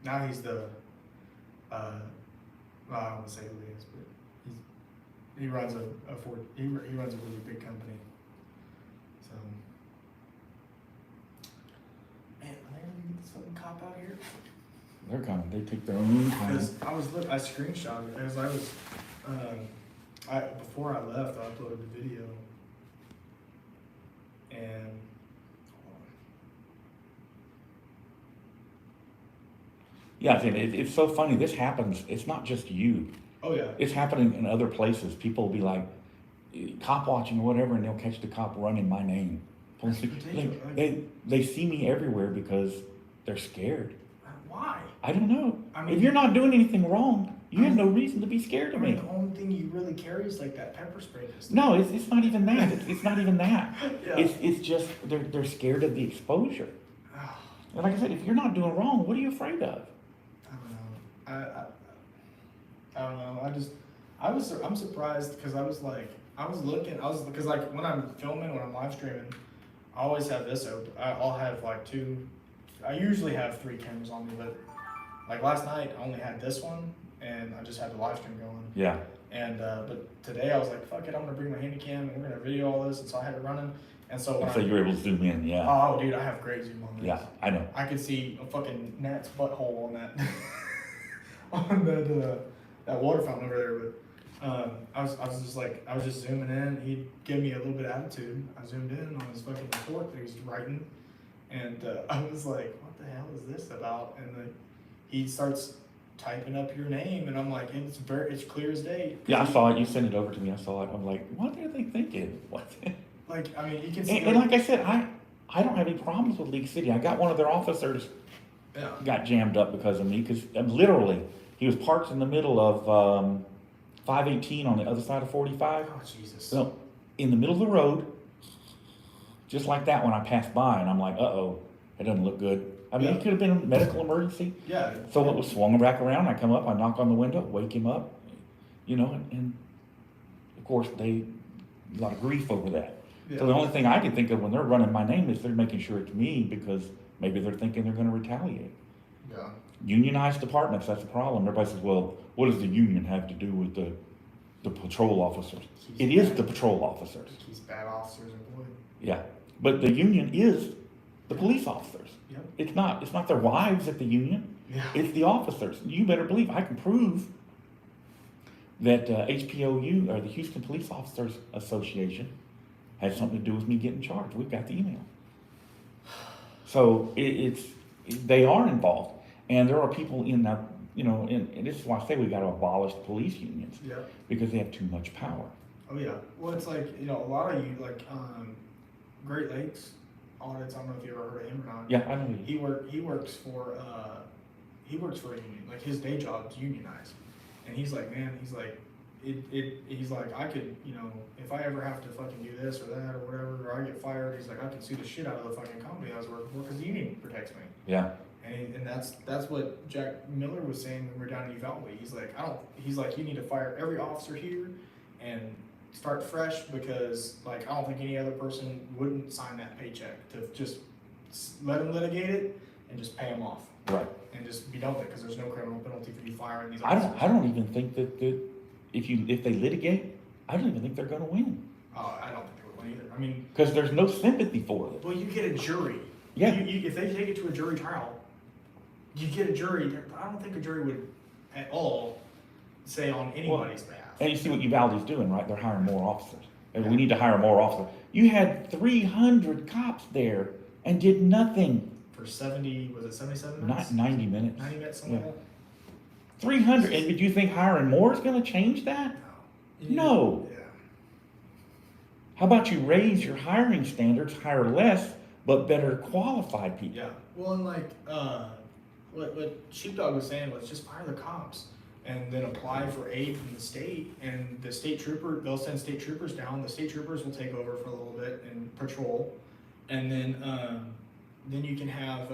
Speaker 6: Now he's the well, I don't want to say who he is, but he runs he runs a really big company. So, man, am I gonna get this fucking cop out here?
Speaker 1: They take their own time.
Speaker 6: Because I screenshot it as I was, before I left, I uploaded the video, and hold on.
Speaker 1: Yeah, it's so funny. This happens. It's not just you.
Speaker 6: Oh yeah.
Speaker 1: It's happening in other places. People will be like, cop watching or whatever, and they'll catch the cop running my name.
Speaker 6: That's ridiculous.
Speaker 1: They see me everywhere because they're scared.
Speaker 6: Why?
Speaker 1: I don't know.
Speaker 6: I mean-
Speaker 1: if you're not doing anything wrong, you have no reason to be scared
Speaker 6: I
Speaker 1: of
Speaker 6: mean,
Speaker 1: me.
Speaker 6: the only thing you really carry is like that pepper spray pistol.
Speaker 1: No, it's not even that. It's not even that.
Speaker 6: Yeah.
Speaker 1: It's just they're scared of the exposure. And like I said, if you're not doing wrong, what are you afraid of?
Speaker 6: I don't know. I'm surprised because because like when I'm filming, when I'm live streaming, I always have this open. I'll have like I usually have 3 cameras on me, but like last night I only had this one and I just had the live stream going.
Speaker 1: Yeah.
Speaker 6: And but today I was like, fuck it, I'm gonna bring my handy cam and we're gonna video all this, and so I had it running. And so when
Speaker 1: So you're able to zoom in, yeah.
Speaker 6: oh dude, I have great zoom on this.
Speaker 1: Yeah, I know.
Speaker 6: I could see a fucking gnat's butthole on that that water fountain over there. But I was just zooming in. He'd give me a little bit of attitude. I zoomed in on his fucking report that he was writing, and I was like, what the hell is this about? And then he starts typing up your name, and I'm like, it's clear as day.
Speaker 1: Yeah, I saw it. You sent it over to me. I saw it. I'm like, what are they thinking? What?
Speaker 6: Like, I mean, you can see.
Speaker 1: And like I said, I don't have any problems with League City. I got one of their officers
Speaker 6: yeah.
Speaker 1: got jammed up because of me, because literally he was parked in the middle of 518 on the other side of 45.
Speaker 6: Oh Jesus.
Speaker 1: So in the middle of the road, just like that when I passed by, and I'm like, uh-oh, it doesn't look good. I mean,
Speaker 6: Yeah.
Speaker 1: it could have been a medical emergency.
Speaker 6: Yeah.
Speaker 1: So it was swung back around. I come up, I knock on the window, wake him up, and of course a lot of grief over that.
Speaker 6: Yeah.
Speaker 1: So the only thing I can think of when they're running my name is they're making sure it's me because maybe they're thinking they're going to retaliate.
Speaker 6: Yeah.
Speaker 1: Unionized departments, that's the problem. Everybody says, well, what does the union have to do with the patrol officers? It is the patrol officers.
Speaker 6: These bad officers employed.
Speaker 1: Yeah. But the union is the police officers.
Speaker 6: Yep.
Speaker 1: It's not their wives at the union.
Speaker 6: Yeah.
Speaker 1: It's the officers. You better believe I can prove that HPOU, or the Houston Police Officers Association, has something to do with me getting charged. We've got the email. So they are involved. And there are people in that, and this is why I say we got to abolish police unions.
Speaker 6: Yeah.
Speaker 1: Because they have too much power.
Speaker 6: Oh yeah. Well, it's like, a lot of you, like, Great Lakes audits. I don't know if you ever heard of him or not.
Speaker 1: Yeah, I know.
Speaker 6: He works for a union. Like, his day job's unionized, and he's like, man, he's like, I could, you know, if I ever have to fucking do this or that or whatever, or I get fired, he's like, I can sue the shit out of the fucking company I was working for because the union protects me.
Speaker 1: Yeah.
Speaker 6: And that's what Jack Miller was saying when we were down in Uvalde. He's like, you need to fire every officer here and start fresh because, like, I don't think any other person wouldn't sign that paycheck to just let them litigate it and just pay them off.
Speaker 1: Right.
Speaker 6: And just be done with it because there's no criminal penalty for you firing these
Speaker 1: I
Speaker 6: officers.
Speaker 1: don't even think that if they litigate, I don't even think they're gonna win.
Speaker 6: I don't think they would win either. I mean,
Speaker 1: Because there's no sympathy for it.
Speaker 6: well, you get a jury.
Speaker 1: Yeah.
Speaker 6: If they take it to a jury trial, you get a jury. I don't think a jury would at all say on anybody's behalf.
Speaker 1: And you see what Uvalde's doing, right? They're hiring more officers. And we need to hire more officers. You had 300 cops there and did nothing.
Speaker 6: For 70, was it 77
Speaker 1: Not
Speaker 6: minutes?
Speaker 1: 90 minutes.
Speaker 6: 90 minutes, something
Speaker 1: Yeah.
Speaker 6: like
Speaker 1: 300. And did you think hiring more is going to change that?
Speaker 6: that?
Speaker 1: No.
Speaker 6: Yeah.
Speaker 1: How about you raise your hiring standards, hire less, but better qualified people?
Speaker 6: Yeah. Well, and like, what Sheepdog was saying was just fire the cops and then apply for aid from the state, and the state trooper, they'll send state troopers down. The state troopers will take over for a little bit and patrol, and then you can have,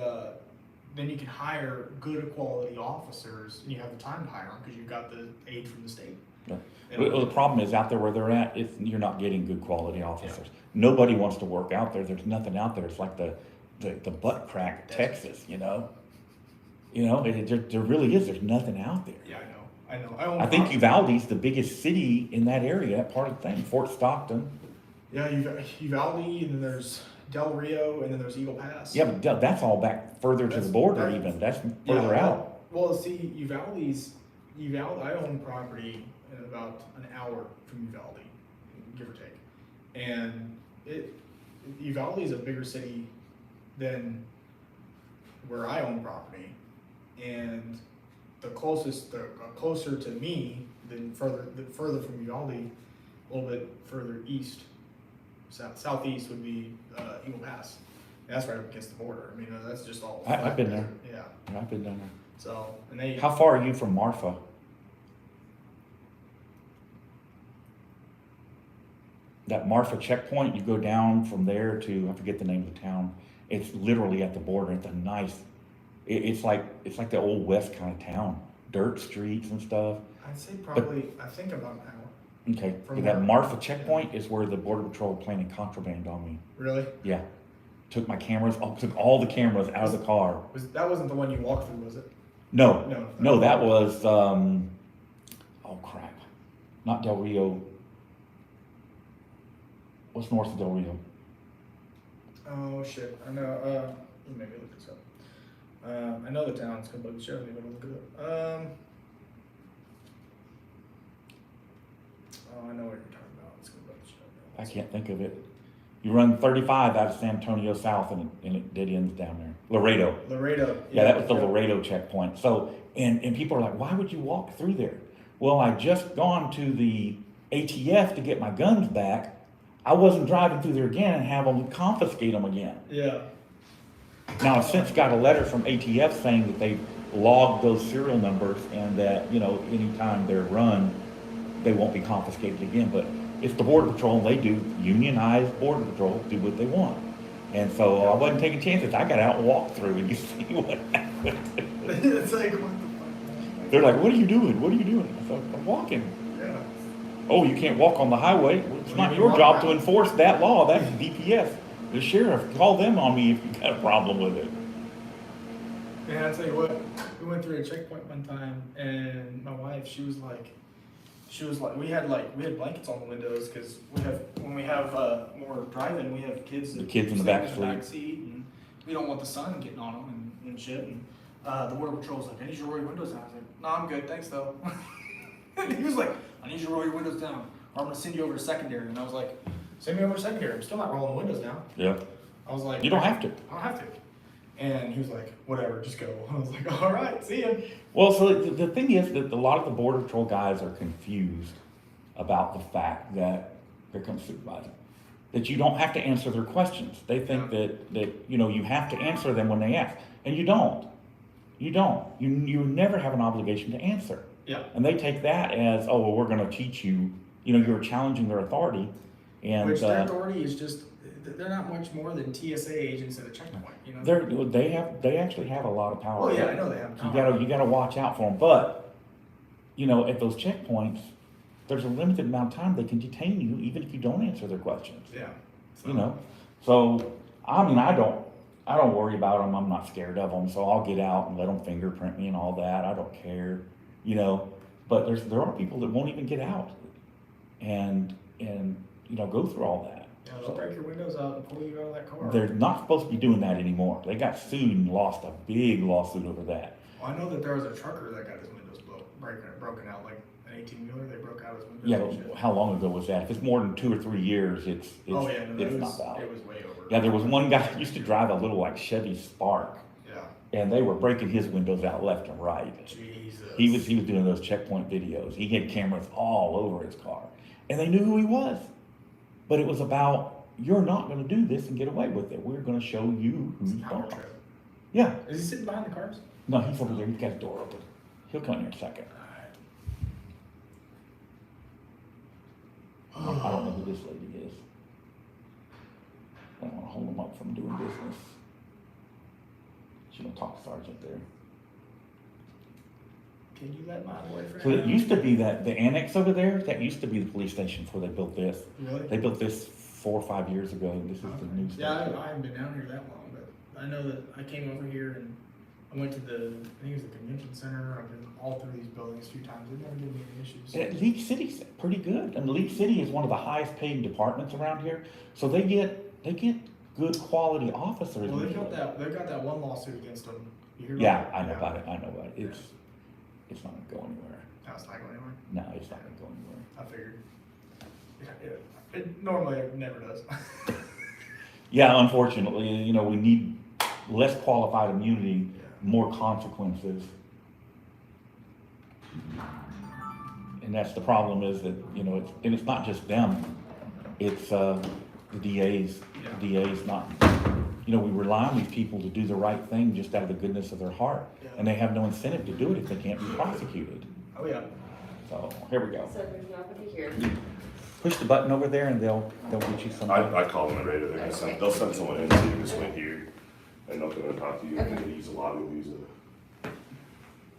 Speaker 6: then you can hire good quality officers, and you have the time to hire them because you've got the aid from the state.
Speaker 1: Yeah.
Speaker 6: And-
Speaker 1: Well, the problem is out there where they're at, you're not getting good quality officers. Nobody wants to work out there. There's nothing out there. It's like the butt crack Texas, you know? There really is. There's nothing out there.
Speaker 6: Yeah, I know.
Speaker 1: I think Uvalde's the biggest city in that area, part of the thing. Fort Stockton.
Speaker 6: Yeah, Uvalde, and then there's Del Rio, and then there's Eagle Pass.
Speaker 1: Yeah, but that's all back further to the
Speaker 6: That's-
Speaker 1: border
Speaker 6: that-
Speaker 1: even. That's
Speaker 6: Yeah,
Speaker 1: further out.
Speaker 6: Well, see, Uvalde, I own property in about an hour from Uvalde, give or take. And Uvalde is a bigger city than where I own property. And the closer to me, than further from Uvalde, a little bit further east, southeast would be Eagle Pass. And that's right up against the border. I mean, that's just all.
Speaker 1: I've been there.
Speaker 6: Yeah.
Speaker 1: I've been down there.
Speaker 6: So, and they.
Speaker 1: How far are you from Marfa? That Marfa checkpoint, you go down from there to, I forget the name of the town. It's literally at the border. It's a nice, it's like the old west kind of town. Dirt streets and stuff.
Speaker 6: I'd say probably, I think about an hour.
Speaker 1: Okay,
Speaker 6: From
Speaker 1: but that
Speaker 6: there.
Speaker 1: Marfa checkpoint is where the Border Patrol planted contraband on me.
Speaker 6: Really?
Speaker 1: Yeah. Took my cameras, took all the cameras out of the car.
Speaker 6: That wasn't the one you walked through, was it?
Speaker 1: No,
Speaker 6: No.
Speaker 1: that was, oh crap. Not Del Rio. What's north of Del Rio?
Speaker 6: Oh shit, I know, maybe look this up. I know the town, it's gonna bug the shit out of me, but I'll look it up. Oh, I know what you're talking about, it's gonna bug the shit out
Speaker 1: I
Speaker 6: of me.
Speaker 1: can't think of it. You run 35 out of San Antonio South and it dead ends down there. Laredo.
Speaker 6: Laredo.
Speaker 1: Yeah, that was the Laredo checkpoint. So, and people are like, why would you walk through there? Well, I just gone to the ATF to get my guns back. I wasn't driving through there again and have them confiscate them again.
Speaker 6: Yeah.
Speaker 1: Now, I've since got a letter from ATF saying that they logged those serial numbers and that, anytime they're run, they won't be confiscated again. But it's the Border Patrol, and they do unionized Border Patrol, do what they want. And so I wasn't taking chances. I got out and walked through, and you see what happened.
Speaker 6: It's like, what the fuck?
Speaker 1: They're like, what are you doing? What are you doing? I said, I'm walking.
Speaker 6: Yeah.
Speaker 1: Oh, you can't walk on the highway? Well, it's
Speaker 6: What
Speaker 1: not
Speaker 6: do you
Speaker 1: your
Speaker 6: mean
Speaker 1: job
Speaker 6: walk
Speaker 1: to
Speaker 6: around?
Speaker 1: enforce that law. That's DPS. The sheriff, call them on me if you got a problem with it.
Speaker 6: Man, I tell you what, we went through a checkpoint one time, and my wife, she was like, we had blankets on the windows because when we have more driving, we have kids.
Speaker 1: The kids in the
Speaker 6: sleep
Speaker 1: back
Speaker 6: seat, and we don't want the sun getting on them and shit. And the Border Patrol's like, I need you to roll your windows down. I was like, no, I'm good, thanks though. And he was like, I need you to roll your windows down, or I'm gonna send you over to secondary. And I was like, send me over to secondary. I'm still not rolling the windows down.
Speaker 1: Yeah.
Speaker 6: I was like,
Speaker 1: You don't have to.
Speaker 6: I don't have to. And he was like, whatever, just go. I was like, all right, see ya.
Speaker 1: Well, so the thing is that a lot of the Border Patrol guys are confused about the fact that here comes supervisor, that you don't have to answer their questions. They think that you have to answer them when they ask, and you don't. You don't. You never have an obligation to answer.
Speaker 6: Yeah.
Speaker 1: And they take that as, oh, well, we're gonna teach you, you're challenging their authority. And,
Speaker 6: Which their authority is just, they're not much more than TSA agents at a checkpoint, you know?
Speaker 1: they actually have a lot of power.
Speaker 6: Oh, yeah, I know they have
Speaker 1: You
Speaker 6: power.
Speaker 1: gotta watch out for them, but, at those checkpoints, there's a limited amount of time they can detain you, even if you don't answer their questions.
Speaker 6: Yeah.
Speaker 1: So, I mean, I don't worry about them, I'm not scared of them, so I'll get out and let them fingerprint me and all that, I don't care, but there are people that won't even get out and, go through all that.
Speaker 6: Yeah, they'll break your windows out and pull you out of that car.
Speaker 1: They're not supposed to be doing that anymore. They got sued and lost a big lawsuit over that.
Speaker 6: Well, I know that there was a trucker that got his windows broken out, like an 18-wheeler, they broke out his windows.
Speaker 1: Yeah,
Speaker 6: and shit.
Speaker 1: but how long ago was that? If it's more than 2 or 3 years, it's
Speaker 6: Oh, yeah, no,
Speaker 1: it's
Speaker 6: it
Speaker 1: not
Speaker 6: was,
Speaker 1: valid.
Speaker 6: it was way over.
Speaker 1: Yeah, there was one guy who used to drive a little like Chevy Spark,
Speaker 6: Yeah.
Speaker 1: and they were breaking his windows out left and right.
Speaker 6: Jesus.
Speaker 1: He was doing those checkpoint videos. He had cameras all over his car, and they knew who he was. But it was about, you're not going to do this and get away with it. We're going to show you who's
Speaker 6: Power
Speaker 1: boss.
Speaker 6: trip.
Speaker 1: Yeah.
Speaker 6: Is he sitting behind the cars?
Speaker 1: No, he's over there. He's got his door open. He'll come in a second. I don't know who this lady is. I don't want to hold them up from doing business. She don't talk to Sergeant there.
Speaker 6: Can you let my boyfriend?
Speaker 1: So it used to be that the annex over there, that used to be the police station before they built this.
Speaker 6: Really?
Speaker 1: They built this 4 or 5 years ago. This is the new station.
Speaker 6: Yeah, I haven't been down here that long, but I know that I came over here and I went to I think it was the convention center. I've been all through these buildings a few times. They've never given me any issues.
Speaker 1: And League City's pretty good. I mean, League City is one of the highest paying departments around here. So they get good quality officers.
Speaker 6: Well, they've
Speaker 1: usually.
Speaker 6: got that one lawsuit against them. You hear
Speaker 1: Yeah,
Speaker 6: about
Speaker 1: I know
Speaker 6: Yeah.
Speaker 1: about it. I know about it. It's not gonna go anywhere.
Speaker 6: No, it's not going anywhere.
Speaker 1: No, it's not gonna go anywhere.
Speaker 6: I figured. Yeah, it normally it never does.
Speaker 1: Yeah, unfortunately, we need less qualified immunity, more consequences. And that's the problem is that, it's not just them. It's, the DAs.
Speaker 6: Yeah.
Speaker 1: The DAs not, we rely on these people to do the right thing just out of the goodness of their heart.
Speaker 6: Yeah.
Speaker 1: And they have no incentive to do it if they can't be prosecuted.
Speaker 6: Oh yeah.
Speaker 1: So, here we go.
Speaker 8: So there's nobody here.
Speaker 1: Push the button over there and they'll get you some.
Speaker 9: I call them later. They'll send someone in so you can just wait here and they'll come and talk to you.
Speaker 8: Okay.
Speaker 9: They use a lobby,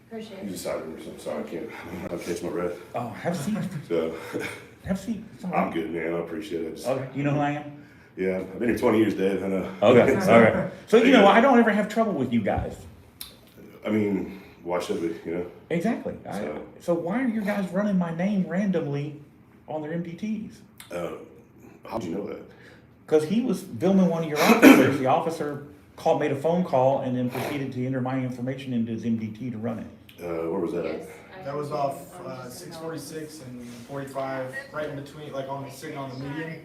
Speaker 8: Appreciate
Speaker 9: use a
Speaker 8: it.
Speaker 9: side room or something. Sorry, I can't catch my breath.
Speaker 1: Oh, have a seat.
Speaker 9: So
Speaker 1: Have a seat. It's all
Speaker 9: I'm
Speaker 1: right.
Speaker 9: good, man. I appreciate it.
Speaker 1: Okay, you know who I am?
Speaker 9: Yeah, I've been here 20 years, Dave. I know.
Speaker 1: Okay, all right. So, I don't ever have trouble with you guys.
Speaker 9: I mean, why should we?
Speaker 1: Exactly. So why are you guys running my name randomly on their MDTs?
Speaker 9: How'd you know that?
Speaker 1: Because he was filming one of your officers. The officer made a phone call and then proceeded to enter my information into his MDT to run it.
Speaker 9: Where was that
Speaker 8: Yes.
Speaker 9: at?
Speaker 6: That was off 646 and 45, right in between, like sitting on the median,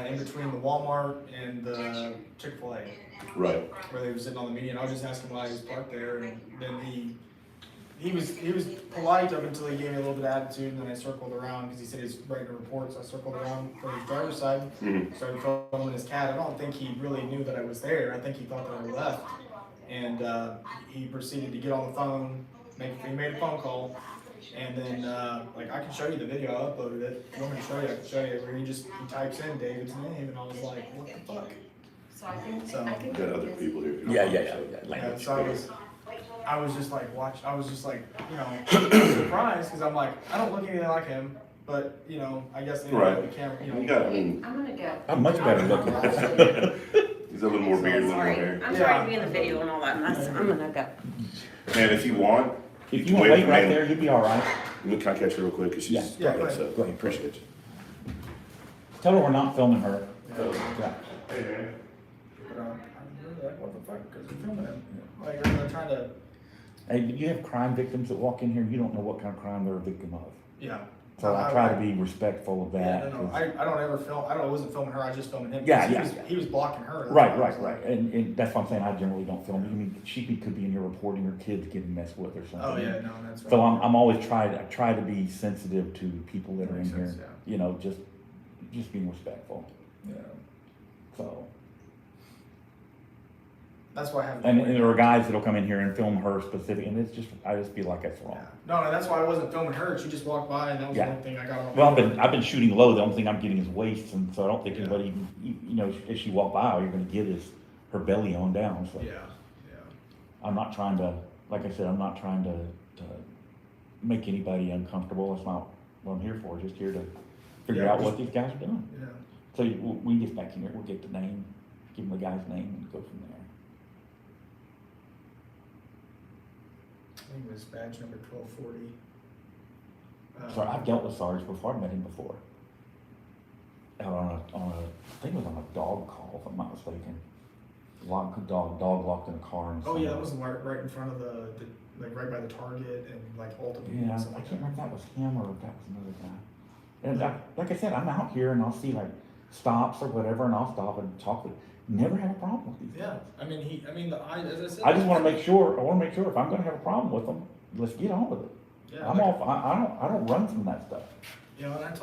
Speaker 6: in between the Walmart and the Chick-fil-A,
Speaker 9: Right.
Speaker 6: where they were sitting on the median. I was just asking why he was parked there, and then he was polite up until he gave me a little bit of attitude, and then I circled around because he said he's writing a report, so I circled around for his driver's side, started filming his cat. I don't think he really knew that I was there. I think he thought that I left, and he proceeded to get on the phone. He made a phone call, and then I can show you the video. I uploaded it. If you want me to show you, I can show you. Where he types in David's name, and I was like, what the fuck?
Speaker 8: So I can,
Speaker 6: So-
Speaker 8: I can.
Speaker 9: Got other people here.
Speaker 6: Yeah, so I was just like surprised because I'm like, I don't look anything like him, but I guess they
Speaker 9: Right.
Speaker 6: the camera.
Speaker 9: You got, I mean,
Speaker 8: I'm gonna go.
Speaker 1: I'm much better looking.
Speaker 9: he's a little more beard than more
Speaker 8: Sorry,
Speaker 9: hair.
Speaker 8: I'm sorry to be in the video and all that mess. I'm gonna go.
Speaker 9: And if you want,
Speaker 1: If you want to wait right there, you'll be all right.
Speaker 9: Can I catch her real quick? Cause she's
Speaker 1: Yeah.
Speaker 6: Yeah, go
Speaker 9: upset.
Speaker 1: ahead. Go ahead.
Speaker 9: Appreciate you.
Speaker 1: Tell her we're not filming her. Yeah.
Speaker 9: Hey, man.
Speaker 6: But, I'm really like, what the fuck? Because I'm filming him. Like, they're trying to.
Speaker 1: Hey, you have crime victims that walk in here, you don't know what kind of crime they're a victim of.
Speaker 6: Yeah.
Speaker 1: So I try to be respectful of
Speaker 6: Yeah,
Speaker 1: that.
Speaker 6: no,
Speaker 1: 'cause-
Speaker 6: I don't ever film. I wasn't filming her. I was just filming him.
Speaker 1: Yeah,
Speaker 6: because
Speaker 1: yeah.
Speaker 6: He was blocking her. That's
Speaker 1: Right,
Speaker 6: why I
Speaker 1: right,
Speaker 6: was
Speaker 1: right.
Speaker 6: like,
Speaker 1: And that's what I'm saying, I generally don't film. I mean, she could be in here reporting her kids getting messed with or something.
Speaker 6: Oh yeah, no, that's right.
Speaker 1: So I'm always I try to be sensitive to people that are in
Speaker 6: Makes
Speaker 1: here,
Speaker 6: sense,
Speaker 1: just being respectful.
Speaker 6: Yeah.
Speaker 1: So,
Speaker 6: That's why I haven't.
Speaker 1: And there are guys that'll come in here and film her specific, and it's just, I just feel like that's wrong.
Speaker 6: Yeah. No, that's why I wasn't filming her. She just walked by, and that was
Speaker 1: Yeah.
Speaker 6: the only thing I got on.
Speaker 1: Well, I've been shooting low, the only thing I'm getting is waist, and so I don't think
Speaker 6: Yeah.
Speaker 1: anybody, you know, if she walk by, all you're gonna get is her belly on down, so.
Speaker 6: Yeah, yeah.
Speaker 1: I'm not trying to, like I said, I'm not trying to make anybody uncomfortable. That's not what I'm here for. Just here to figure
Speaker 6: Yeah,
Speaker 1: out
Speaker 6: just-
Speaker 1: what these guys are doing.
Speaker 6: Yeah.
Speaker 1: So we get back in here, we'll get the name, give them the guy's name, and go from there.
Speaker 6: I think it was badge number 1240.
Speaker 1: So I've dealt with Sarge before. I've met him before. Out on a, I think it was on a dog call, if I'm not mistaken. Dog locked in a car. And
Speaker 6: Oh yeah, that was right in front of the like right by the Target and like Ultimate.
Speaker 1: Yeah,
Speaker 6: and
Speaker 1: I
Speaker 6: stuff
Speaker 1: can't
Speaker 6: like
Speaker 1: remember if that was him or if that was another guy. And like I said, I'm out here and I'll see like stops or whatever, and I'll stop and talk with. Never have a problem with these
Speaker 6: Yeah,
Speaker 1: guys.
Speaker 6: I mean as I said.
Speaker 1: I just want to make sure. I want to make sure if I'm going to have a problem with them, let's get on with it.
Speaker 6: Yeah,
Speaker 1: I'm
Speaker 6: like-
Speaker 1: off. I don't run from that stuff.
Speaker 6: You know, and I've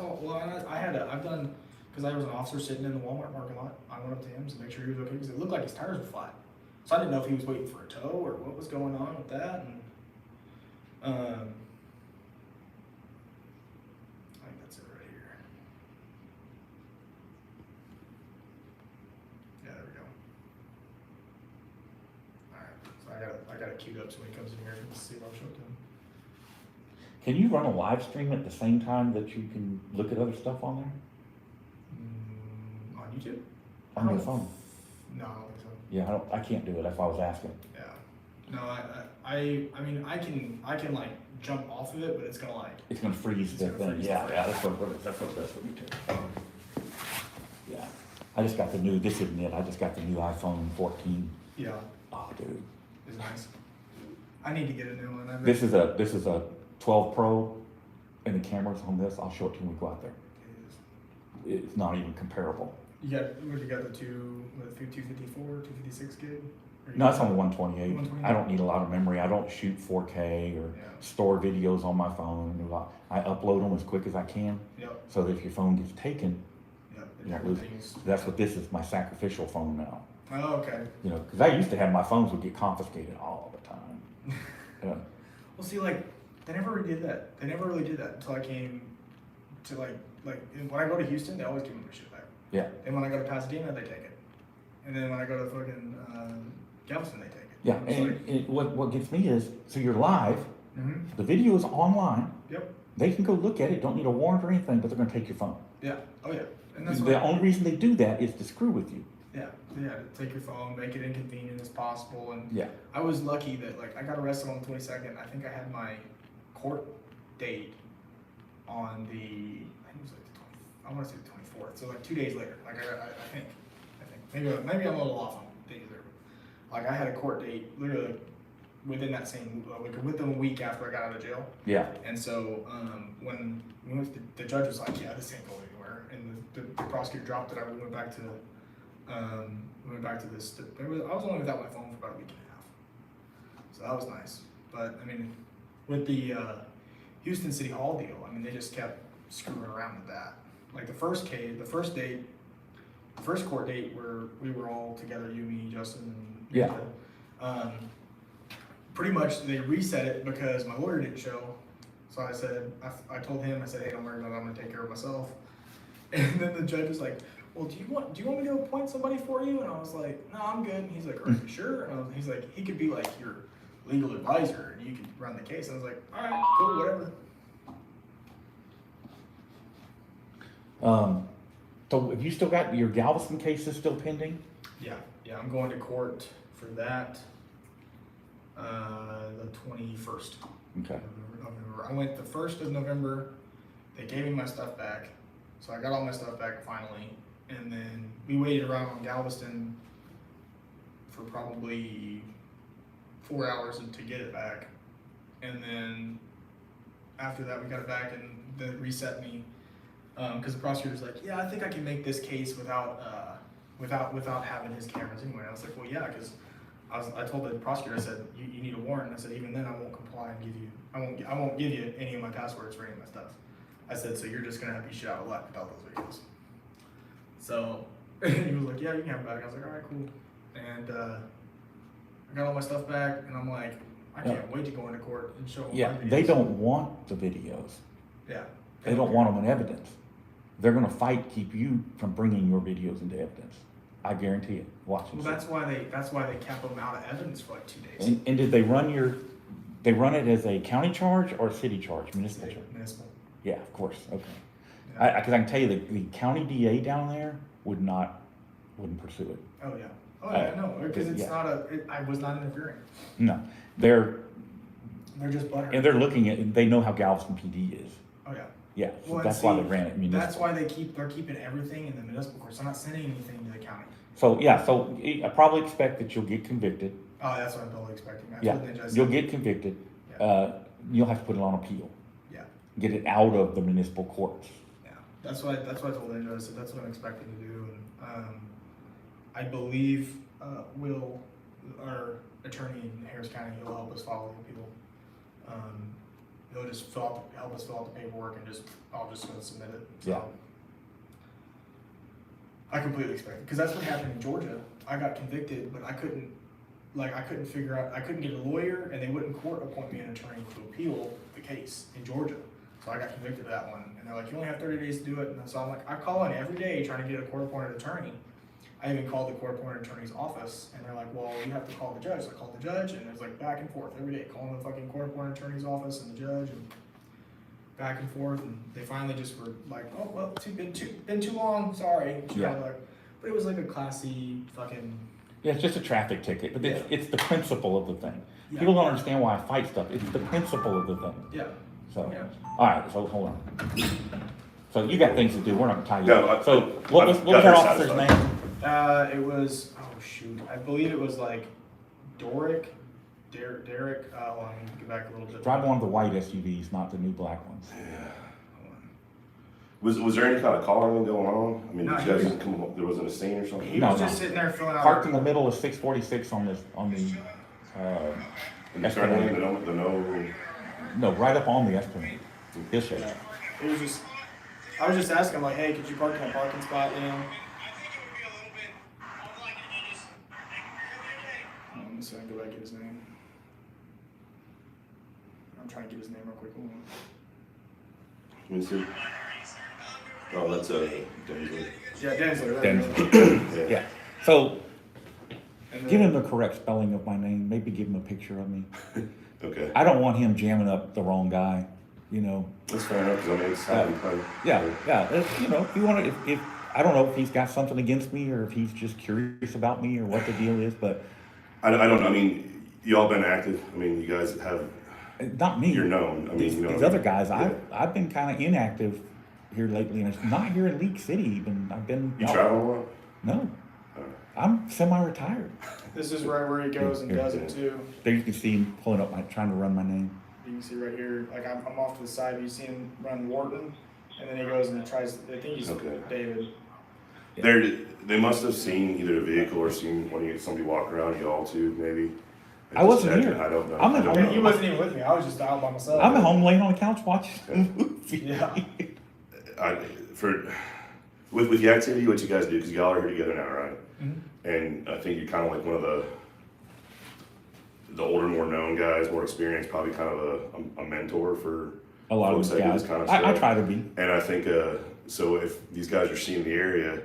Speaker 6: done, because there was an officer sitting in the Walmart parking lot. I went up to him to make sure he was okay, because it looked like his tires were flat. So I didn't know if he was waiting for a tow or what was going on with that. And I think that's it right here. Yeah, there we go. Alright, so I got it queued up so when he comes in here, let's see if I'll show it to him.
Speaker 1: Can you run a live stream at the same time that you can look at other stuff on there?
Speaker 6: On YouTube?
Speaker 1: On your phone?
Speaker 6: No, I don't think so.
Speaker 1: Yeah, I can't do it. That's why I was asking.
Speaker 6: Yeah. No, I mean, I can like jump off of it, but it's gonna like.
Speaker 1: It's gonna freeze the
Speaker 6: It's gonna
Speaker 1: thing.
Speaker 6: freeze
Speaker 1: Yeah,
Speaker 6: the
Speaker 1: yeah, that's what it does for me too. Yeah, I just got the new. This isn't it. I just got the new iPhone 14.
Speaker 6: Yeah,
Speaker 1: Oh, dude,
Speaker 6: it's nice. I need to get a new one.
Speaker 1: this is a 12 Pro, and the camera's on this. I'll show it to you when we go out there. It's not even comparable.
Speaker 6: You got the 254, 256 gig? Or you
Speaker 1: No, it's
Speaker 6: got-
Speaker 1: on 128.
Speaker 6: 128.
Speaker 1: I don't need a lot of memory. I don't shoot 4K or
Speaker 6: Yeah.
Speaker 1: store videos on my phone. I upload them as quick as I can,
Speaker 6: Yep,
Speaker 1: so that if your phone gets taken,
Speaker 6: yep.
Speaker 1: you don't lose.
Speaker 6: Everything's.
Speaker 1: That's what this is. My sacrificial phone now.
Speaker 6: Oh, okay.
Speaker 1: You know, because I used to have my phones would get confiscated all the time. Yeah.
Speaker 6: Well, see, like, they never really did that. They never really did that until I came to like when I go to Houston, they always give me my shit back.
Speaker 1: Yeah.
Speaker 6: And when I go to Pasadena, they take it. And then when I go to fucking Galveston, they take it.
Speaker 1: Yeah,
Speaker 6: It's
Speaker 1: and
Speaker 6: like,
Speaker 1: what gets me is, so you're live,
Speaker 6: mhm.
Speaker 1: the video is online,
Speaker 6: Yep.
Speaker 1: they can go look at it, don't need a warrant or anything, but they're gonna take your phone.
Speaker 6: Yeah. Oh yeah. And that's
Speaker 1: The
Speaker 6: what.
Speaker 1: only reason they do that is to screw with you.
Speaker 6: Yeah. Yeah. To take your phone, make it inconvenient as possible, and
Speaker 1: Yeah.
Speaker 6: I was lucky that like I got arrested on the 22nd. I think I had my court date on the I think it was like the 20. I want to say the 24th. So like 2 days later. Like I think maybe I'm a little off on days there. Like I had a court date literally within that same within a week after I got out of jail.
Speaker 1: Yeah.
Speaker 6: And so when we went the judge was like, yeah, this ain't going anywhere, and the prosecutor dropped it. We went back to this. I was only without my phone for about a week and a half, so that was nice. But I mean, with the Houston City Hall deal, I mean, they just kept screwing around with that. Like the first court date where we were all together, you, me, Justin, and
Speaker 1: Yeah.
Speaker 6: pretty much they reset it because my lawyer didn't show. So I said, I told him, I said, hey, don't worry about it, I'm gonna take care of myself. And then the judge was like, well, do you want me to appoint somebody for you? And I was like, no, I'm good. And he's like, are you sure? And he's like, he could be like your legal advisor and you could run the case. And I was like, all right, cool, whatever.
Speaker 1: So have you still got your Galveston case is still pending?
Speaker 6: Yeah, I'm going to court for that, the 21st.
Speaker 1: Okay.
Speaker 6: November. I went the 1st of November. They gave me my stuff back. So I got all my stuff back finally. And then we waited around on Galveston for probably 4 hours to get it back. And then after that, we got it back and they reset me. Because the prosecutor's like, yeah, I think I can make this case without having his cameras anyway. And I was like, well, yeah, because I told the prosecutor, I said, you need a warrant. And I said, even then, I won't comply and give you, I won't give you any of my passwords for any of my stuff. I said, so you're just gonna have to be shit out of luck without those videos. So he was like, yeah, you can have it back. I was like, all right, cool. And I got all my stuff back, and I'm like, I can't wait to go into court and show them
Speaker 1: Yeah,
Speaker 6: my videos.
Speaker 1: they don't want the videos.
Speaker 6: Yeah.
Speaker 1: They don't want them in evidence. They're gonna fight, keep you from bringing your videos into evidence. I guarantee it. Watch
Speaker 6: Well,
Speaker 1: them.
Speaker 6: that's why they kept them out of evidence for like 2 days.
Speaker 1: And did they run it as a county charge or a city charge, municipal charge?
Speaker 6: Municipal.
Speaker 1: Yeah, of course, okay.
Speaker 6: Yeah.
Speaker 1: Cause I can tell you that the county DA down there wouldn't pursue it.
Speaker 6: Oh yeah. Oh yeah. No, because it's
Speaker 1: yeah.
Speaker 6: not I was not interfering.
Speaker 1: No, they're
Speaker 6: They're just butthurt.
Speaker 1: and they're looking at. They know how Galveston PD is.
Speaker 6: Oh yeah.
Speaker 1: Yeah, so
Speaker 6: Well,
Speaker 1: that's
Speaker 6: and
Speaker 1: why
Speaker 6: see,
Speaker 1: they ran it municipal.
Speaker 6: That's why they're keeping everything in the municipal courts. They're not sending anything to the county.
Speaker 1: So yeah, so I probably expect that you'll get convicted.
Speaker 6: Oh, that's what I'm totally expecting. That's
Speaker 1: Yeah,
Speaker 6: what they just
Speaker 1: you'll
Speaker 6: said.
Speaker 1: get convicted.
Speaker 6: Yeah.
Speaker 1: You'll have to put it on appeal.
Speaker 6: Yeah.
Speaker 1: Get it out of the municipal courts.
Speaker 6: Yeah. That's what I told Ninja. I said that's what I'm expecting to do. And I believe Will, our attorney in Harris County, he'll help us follow the people. He'll just help us fill out the paperwork and I'll just go submit it. So,
Speaker 1: Yeah.
Speaker 6: I completely expect it because that's what happened in Georgia. I got convicted, but I couldn't figure out. I couldn't get a lawyer, and they wouldn't court appoint me an attorney to appeal the case in Georgia. So I got convicted of that one, and they're like, "You only have 30 days to do it." And so I'm like, I call in every day trying to get a court-appointed attorney. I even called the court-appointed attorney's office, and they're like, "Well, you have to call the judge." So I called the judge, and it was like back and forth every day, calling the fucking court-appointed attorney's office and the judge, and back and forth. And they finally just were like, "Oh well, been too long. Sorry."
Speaker 1: Yeah.
Speaker 6: Like, but it was like a classy fucking.
Speaker 1: Yeah, it's just a traffic ticket, but it's the principle of the thing.
Speaker 6: Yeah.
Speaker 1: People don't understand why I fight stuff. It's the principle of the thing.
Speaker 6: Yeah.
Speaker 1: So,
Speaker 6: Yeah.
Speaker 1: all right. So hold on. So you got things to do. We're not gonna tie you
Speaker 9: No,
Speaker 1: up. So what was
Speaker 9: got
Speaker 1: our
Speaker 9: her
Speaker 1: officer's
Speaker 9: satisfied.
Speaker 1: name?
Speaker 6: It was, oh shoot, I believe it was like Derek, hold on, let me get back a little bit.
Speaker 1: Drive one of the white SUVs, not the new black ones.
Speaker 9: Was there any kind of calling going on? I mean,
Speaker 6: No,
Speaker 9: did
Speaker 6: he
Speaker 9: you guys
Speaker 6: was-
Speaker 9: come up, there wasn't a scene or something?
Speaker 6: He
Speaker 1: No,
Speaker 6: was
Speaker 1: no.
Speaker 6: just sitting there filling out.
Speaker 1: Parked in the middle of 646 on the
Speaker 9: And the turn lane, the no,
Speaker 1: no, right up on the Esplanade. He'll show you.
Speaker 6: It was just, I was just asking like, hey, could you park in a parking spot, you know? Let me see, I can go back and get his name. I'm trying to get his name real quick. Hold on.
Speaker 9: let me see. Oh, that's Denver.
Speaker 6: Yeah, Densler.
Speaker 1: Densler. Yeah. So
Speaker 6: And
Speaker 1: give
Speaker 6: then-
Speaker 1: him the correct spelling of my name. Maybe give him a picture of me.
Speaker 9: Okay,
Speaker 1: I don't want him jamming up the wrong guy. You know.
Speaker 9: that's fair enough, because I mean, it's happened.
Speaker 1: Yeah. If you want to, if I don't know if he's got something against me or if he's just curious about me or what the deal is, but
Speaker 9: I don't know, I mean, y'all been active, I mean, you guys have,
Speaker 1: not me.
Speaker 9: you're known, I mean,
Speaker 1: These,
Speaker 9: you know.
Speaker 1: these other guys,
Speaker 9: Yeah.
Speaker 1: I've been kind of inactive here lately, and it's not here in League City. Even I've been.
Speaker 9: You travel a lot?
Speaker 1: No, I'm semi-retired.
Speaker 6: This is right where he goes and does it too.
Speaker 1: There you can see him pulling up, trying to run my name.
Speaker 6: You can see right here, like I'm off to the side, you see him run Wharton, and then he goes and tries, I think he's
Speaker 9: Okay.
Speaker 6: David.
Speaker 9: They must have seen either a vehicle or seen somebody walk around y'all too, maybe. And
Speaker 1: I wasn't
Speaker 9: just
Speaker 1: here.
Speaker 9: check it. I don't know.
Speaker 1: I'm at
Speaker 9: I don't
Speaker 1: home.
Speaker 9: know.
Speaker 6: He wasn't even with me, I was just out by myself.
Speaker 1: I'm at home laying on the couch watching a movie.
Speaker 6: Yeah.
Speaker 9: With the activity, what you guys do, because y'all are here together now, right?
Speaker 6: Mm-hmm.
Speaker 9: And I think you're kind of like one of the older, more known guys, more experienced, probably kind of a mentor for
Speaker 1: A lot of
Speaker 9: folks
Speaker 1: these
Speaker 9: that do
Speaker 1: guys.
Speaker 9: this kind of
Speaker 1: I
Speaker 9: stuff.
Speaker 1: try to be.
Speaker 9: And I think, so if these guys are seeing the area,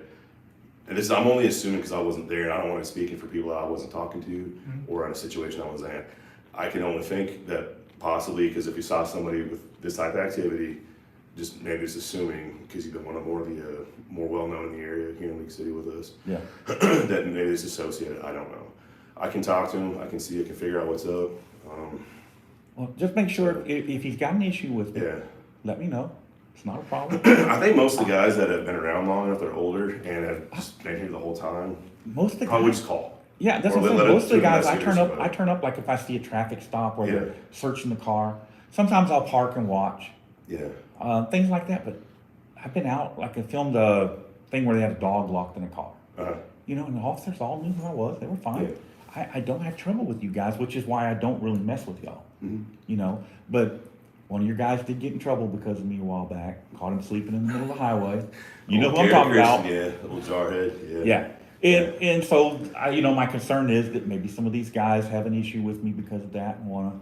Speaker 9: and this, I'm only assuming because I wasn't there, and I don't want to speak it for people I wasn't talking to or in a situation I was in. I can only think that possibly, because if you saw somebody with this type of activity, just maybe just assuming, because you've been one of the more well-known in the area here in League City with us,
Speaker 1: Yeah.
Speaker 9: that maybe it's associated, I don't know. I can talk to him, I can see, I can figure out what's up.
Speaker 1: Well, just make sure if he's got an issue with it,
Speaker 9: Yeah.
Speaker 1: let me know. It's not a problem.
Speaker 9: I think most of the guys that have been around long enough, they're older and have just been here the whole time,
Speaker 1: Most of the
Speaker 9: probably
Speaker 1: guys.
Speaker 9: just call.
Speaker 1: Yeah, that's
Speaker 9: Or
Speaker 1: what I'm
Speaker 9: let
Speaker 1: saying.
Speaker 9: it
Speaker 1: Most of the
Speaker 9: do
Speaker 1: guys, I
Speaker 9: investigators, but-
Speaker 1: turn up like if I see a traffic stop where
Speaker 9: Yeah.
Speaker 1: they're searching the car. Sometimes I'll park and watch,
Speaker 9: Yeah.
Speaker 1: things like that. But I've been out, like I filmed a thing where they had a dog locked in a car.
Speaker 9: Uh-huh.
Speaker 1: You know, and the officers all knew who I was. They were fine. I don't have trouble with you guys, which is why I don't really mess with y'all.
Speaker 9: Mhm.
Speaker 1: You know, but one of your guys did get in trouble because of me a while back. Caught him sleeping in the middle of the highway. You know who I'm
Speaker 9: Gary
Speaker 1: talking about.
Speaker 9: Christian, yeah, little jarhead, yeah.
Speaker 1: Yeah. And so, my concern is that maybe some of these guys have an issue with me because of that and wanna,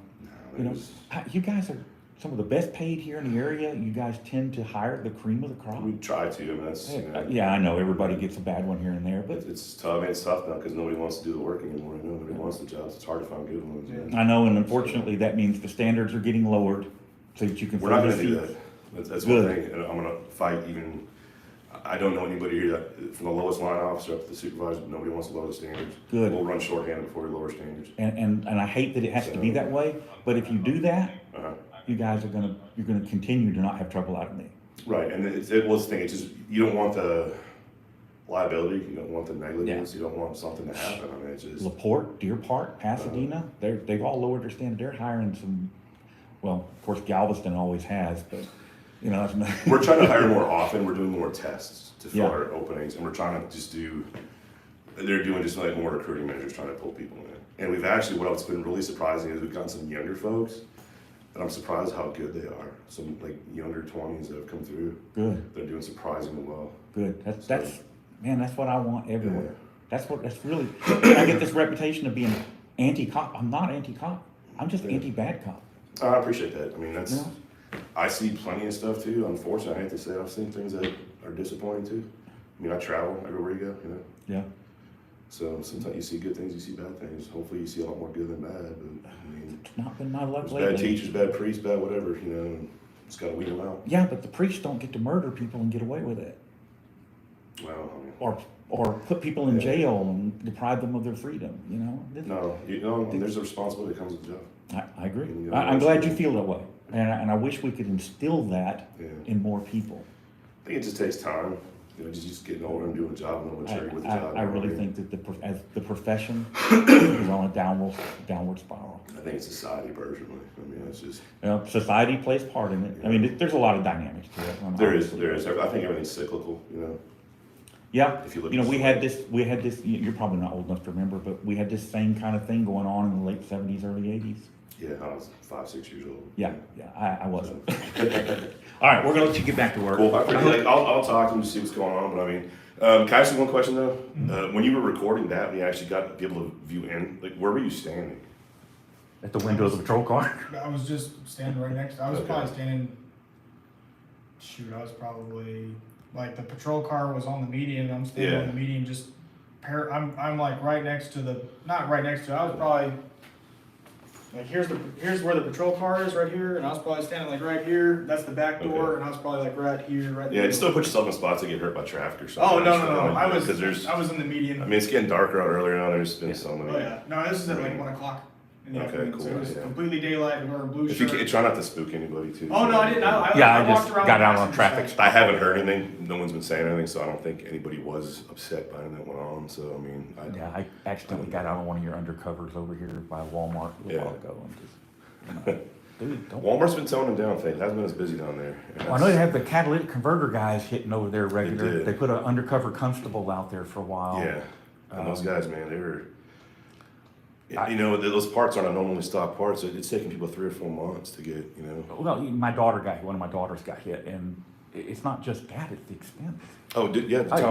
Speaker 1: you guys are some of the best paid here in the area. You guys tend to hire the cream of the crop.
Speaker 9: We try to. I mean, that's
Speaker 1: Yeah, I know everybody gets a bad one here and there, but
Speaker 9: it's tough. I mean, it's tough now because nobody wants to do the work anymore. You know, nobody wants the jobs. It's hard to find good ones. You know?
Speaker 1: I know, and unfortunately, that means the standards are getting lowered so that you can.
Speaker 9: We're not
Speaker 1: fill
Speaker 9: going to
Speaker 1: the
Speaker 9: do
Speaker 1: seats.
Speaker 9: that. That's
Speaker 1: Good.
Speaker 9: one thing, and I'm going to fight even. I don't know anybody here that, from the lowest line officer up to the supervisor, nobody wants to lower the standards.
Speaker 1: Good.
Speaker 9: We'll run shorthanded before we lower standards.
Speaker 1: And I hate that it has to be that way, but if you do that,
Speaker 9: Uh-huh.
Speaker 1: you guys are you're gonna continue to not have trouble out of me.
Speaker 9: Right, and it was the thing. It's just you don't want the liability, you don't want the negligence, you don't want something to happen. I mean, it's just
Speaker 1: LaPorte, Deer Park, Pasadena, they've all lowered their standard. They're hiring some, well, of course Galveston always has, but that's not.
Speaker 9: we're trying to hire more often. We're doing more tests to fill
Speaker 1: Yeah.
Speaker 9: our openings, and we're trying to just do. They're doing just like more recruiting measures, trying to pull people in. And we've actually, what's been really surprising is we've gotten some younger folks, and I'm surprised how good they are. Some like younger 20s that have come through.
Speaker 1: Good,
Speaker 9: They're doing surprisingly well.
Speaker 1: good. That's what I want everywhere.
Speaker 9: Yeah.
Speaker 1: That's really, I get this reputation of being anti-cop. I'm not anti-cop. I'm just anti-bad cop.
Speaker 9: I appreciate that. I mean, that's.
Speaker 1: Yeah.
Speaker 9: I see plenty of stuff too. Unfortunately, I hate to say, I've seen things that are disappointing too. I mean, I travel everywhere you go,
Speaker 1: Yeah.
Speaker 9: So sometimes you see good things, you see bad things. Hopefully, you see a lot more good than bad. But I mean,
Speaker 1: It's not been my luck
Speaker 9: there's
Speaker 1: lately.
Speaker 9: bad teachers, bad priests, bad whatever. And just gotta weed them out.
Speaker 1: Yeah, but the priests don't get to murder people and get away with it.
Speaker 9: Well, I mean,
Speaker 1: Or put people in
Speaker 9: Yeah.
Speaker 1: jail and deprive them of their freedom,
Speaker 9: no, there's a responsibility that comes with the job.
Speaker 1: I agree.
Speaker 9: You know,
Speaker 1: I'm glad you
Speaker 9: that's-
Speaker 1: feel that way. And I wish we could instill that
Speaker 9: Yeah.
Speaker 1: in more people.
Speaker 9: I think it just takes time. Just getting older and doing a job and maturity with the job.
Speaker 1: I really think that as the profession is on a downward spiral.
Speaker 9: I think it's society personally. I mean, it's just
Speaker 1: Society plays part in it. I mean, there's a lot of dynamics to it.
Speaker 9: there is.
Speaker 1: obviously.
Speaker 9: I think everything's cyclical.
Speaker 1: Yeah,
Speaker 9: If you look
Speaker 1: we
Speaker 9: at
Speaker 1: had this, you're probably not old enough to remember, but we had this same kind of thing going on in the late 70s, early 80s.
Speaker 9: Yeah, I was 5-6 years old.
Speaker 1: Yeah, I wasn't. All right, we're gonna let you get back to work.
Speaker 9: Well, I'll talk to him to see what's going on. But I mean, can I ask you one question though? When you were recording that, and you actually got to be able to view in, like, where were you standing?
Speaker 1: At the window of the patrol car?
Speaker 6: I was just standing right next. I was
Speaker 9: Okay.
Speaker 6: probably standing. Shoot, I was probably like the patrol car was on the median. I'm standing
Speaker 9: Yeah.
Speaker 6: on the median, just. I'm like right next to the. Not right next to. I was probably. Like here's where the patrol car is right here, and I was probably standing like right here. That's the back door,
Speaker 9: Okay.
Speaker 6: and I was probably like right here, right.
Speaker 9: Yeah,
Speaker 6: there.
Speaker 9: and still put yourself in spots to get hurt by traffic or something.
Speaker 6: Oh no. I was.
Speaker 9: Because there's.
Speaker 6: I was in the median.
Speaker 9: I mean, it's getting darker out earlier now. There's been so many.
Speaker 6: Oh yeah. No, this is at like 1 o'clock. In the
Speaker 9: Okay,
Speaker 6: afternoon,
Speaker 9: cool,
Speaker 6: So it was
Speaker 9: yeah.
Speaker 6: completely daylight. and we're in blue
Speaker 9: If you
Speaker 6: shirt.
Speaker 9: can, try not to spook anybody too.
Speaker 6: Oh no, I didn't. I
Speaker 1: I
Speaker 6: walked
Speaker 1: just
Speaker 6: around
Speaker 1: got
Speaker 6: the
Speaker 1: out on
Speaker 6: passenger
Speaker 1: traffic
Speaker 6: side.
Speaker 9: I haven't heard anything. No one's been saying anything, so I don't think anybody was upset by anything that went on. So I mean,
Speaker 1: Yeah, I accidentally got out on one of your undercovers over here by Walmart a little while ago. And just, dude, don't.
Speaker 9: Walmart's been toning down things. It hasn't been as busy down there. And
Speaker 1: Well, I know they have the catalytic converter guys hitting over there regular.
Speaker 9: did.
Speaker 1: They put an undercover constable out there for a while.
Speaker 9: Yeah, and those guys, man, they were.
Speaker 1: I-
Speaker 9: Those parts aren't normally stock parts. It's taking people 3 or 4 months to get.
Speaker 1: Well, one of my daughters got hit, and it's not just that; it's the expense.
Speaker 9: Oh, tell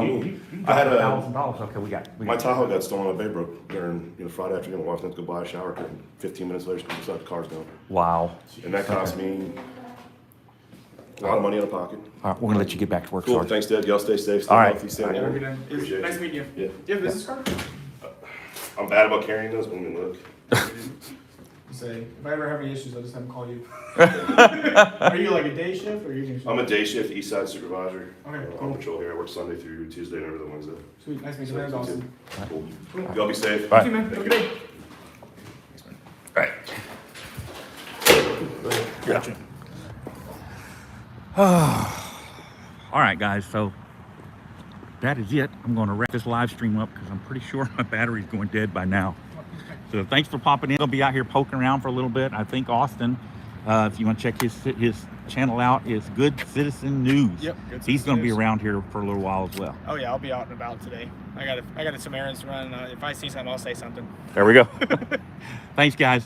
Speaker 1: you
Speaker 9: me.
Speaker 1: got
Speaker 9: I had a
Speaker 1: $1,000. Okay, we got
Speaker 9: my Tahoe got stolen on Baybrook during Friday afternoon. I walked in to go buy a shower curtain. 15 minutes later, the car's gone,
Speaker 1: Wow.
Speaker 9: and that cost me a lot of money out of pocket.
Speaker 1: All right, we're gonna let you get back to work,
Speaker 9: Cool.
Speaker 1: Sergeant.
Speaker 9: Thanks, Dad. Y'all stay safe. Stay
Speaker 1: All right.
Speaker 9: healthy, stay
Speaker 6: Have a
Speaker 9: warm.
Speaker 6: good day.
Speaker 9: Appreciate
Speaker 6: Nice
Speaker 9: it.
Speaker 6: meeting you.
Speaker 9: Yeah.
Speaker 6: Do you have a business card?
Speaker 9: I'm bad about carrying those. Let me look.
Speaker 6: Say, if I ever have any issues, I'll just have them call you. Are you like a day shift or evening shift?
Speaker 9: I'm a day shift East Side supervisor.
Speaker 6: Okay,
Speaker 9: On
Speaker 6: cool.
Speaker 9: patrol here. I work Sunday through Tuesday and every other Wednesday.
Speaker 6: Sweet, nice to meet you. That was awesome.
Speaker 9: Cool. Y'all be safe.
Speaker 1: All right.
Speaker 6: See you, man. Have a good day.
Speaker 1: Gotcha. All right, guys. So that is it. I'm going to wrap this live stream up because I'm pretty sure my battery's going dead by now. So thanks for popping in. I'll be out here poking around for a little bit. I think Austin, if you want to check his channel out, is Good Citizen News.
Speaker 6: Yep, Good
Speaker 1: He's
Speaker 6: Citizen
Speaker 1: going to be
Speaker 6: News.
Speaker 1: around here for a little while as well.
Speaker 6: Oh yeah, I'll be out and about today. I got some errands to run. If I see something, I'll say something.
Speaker 1: There we go. Thanks, guys.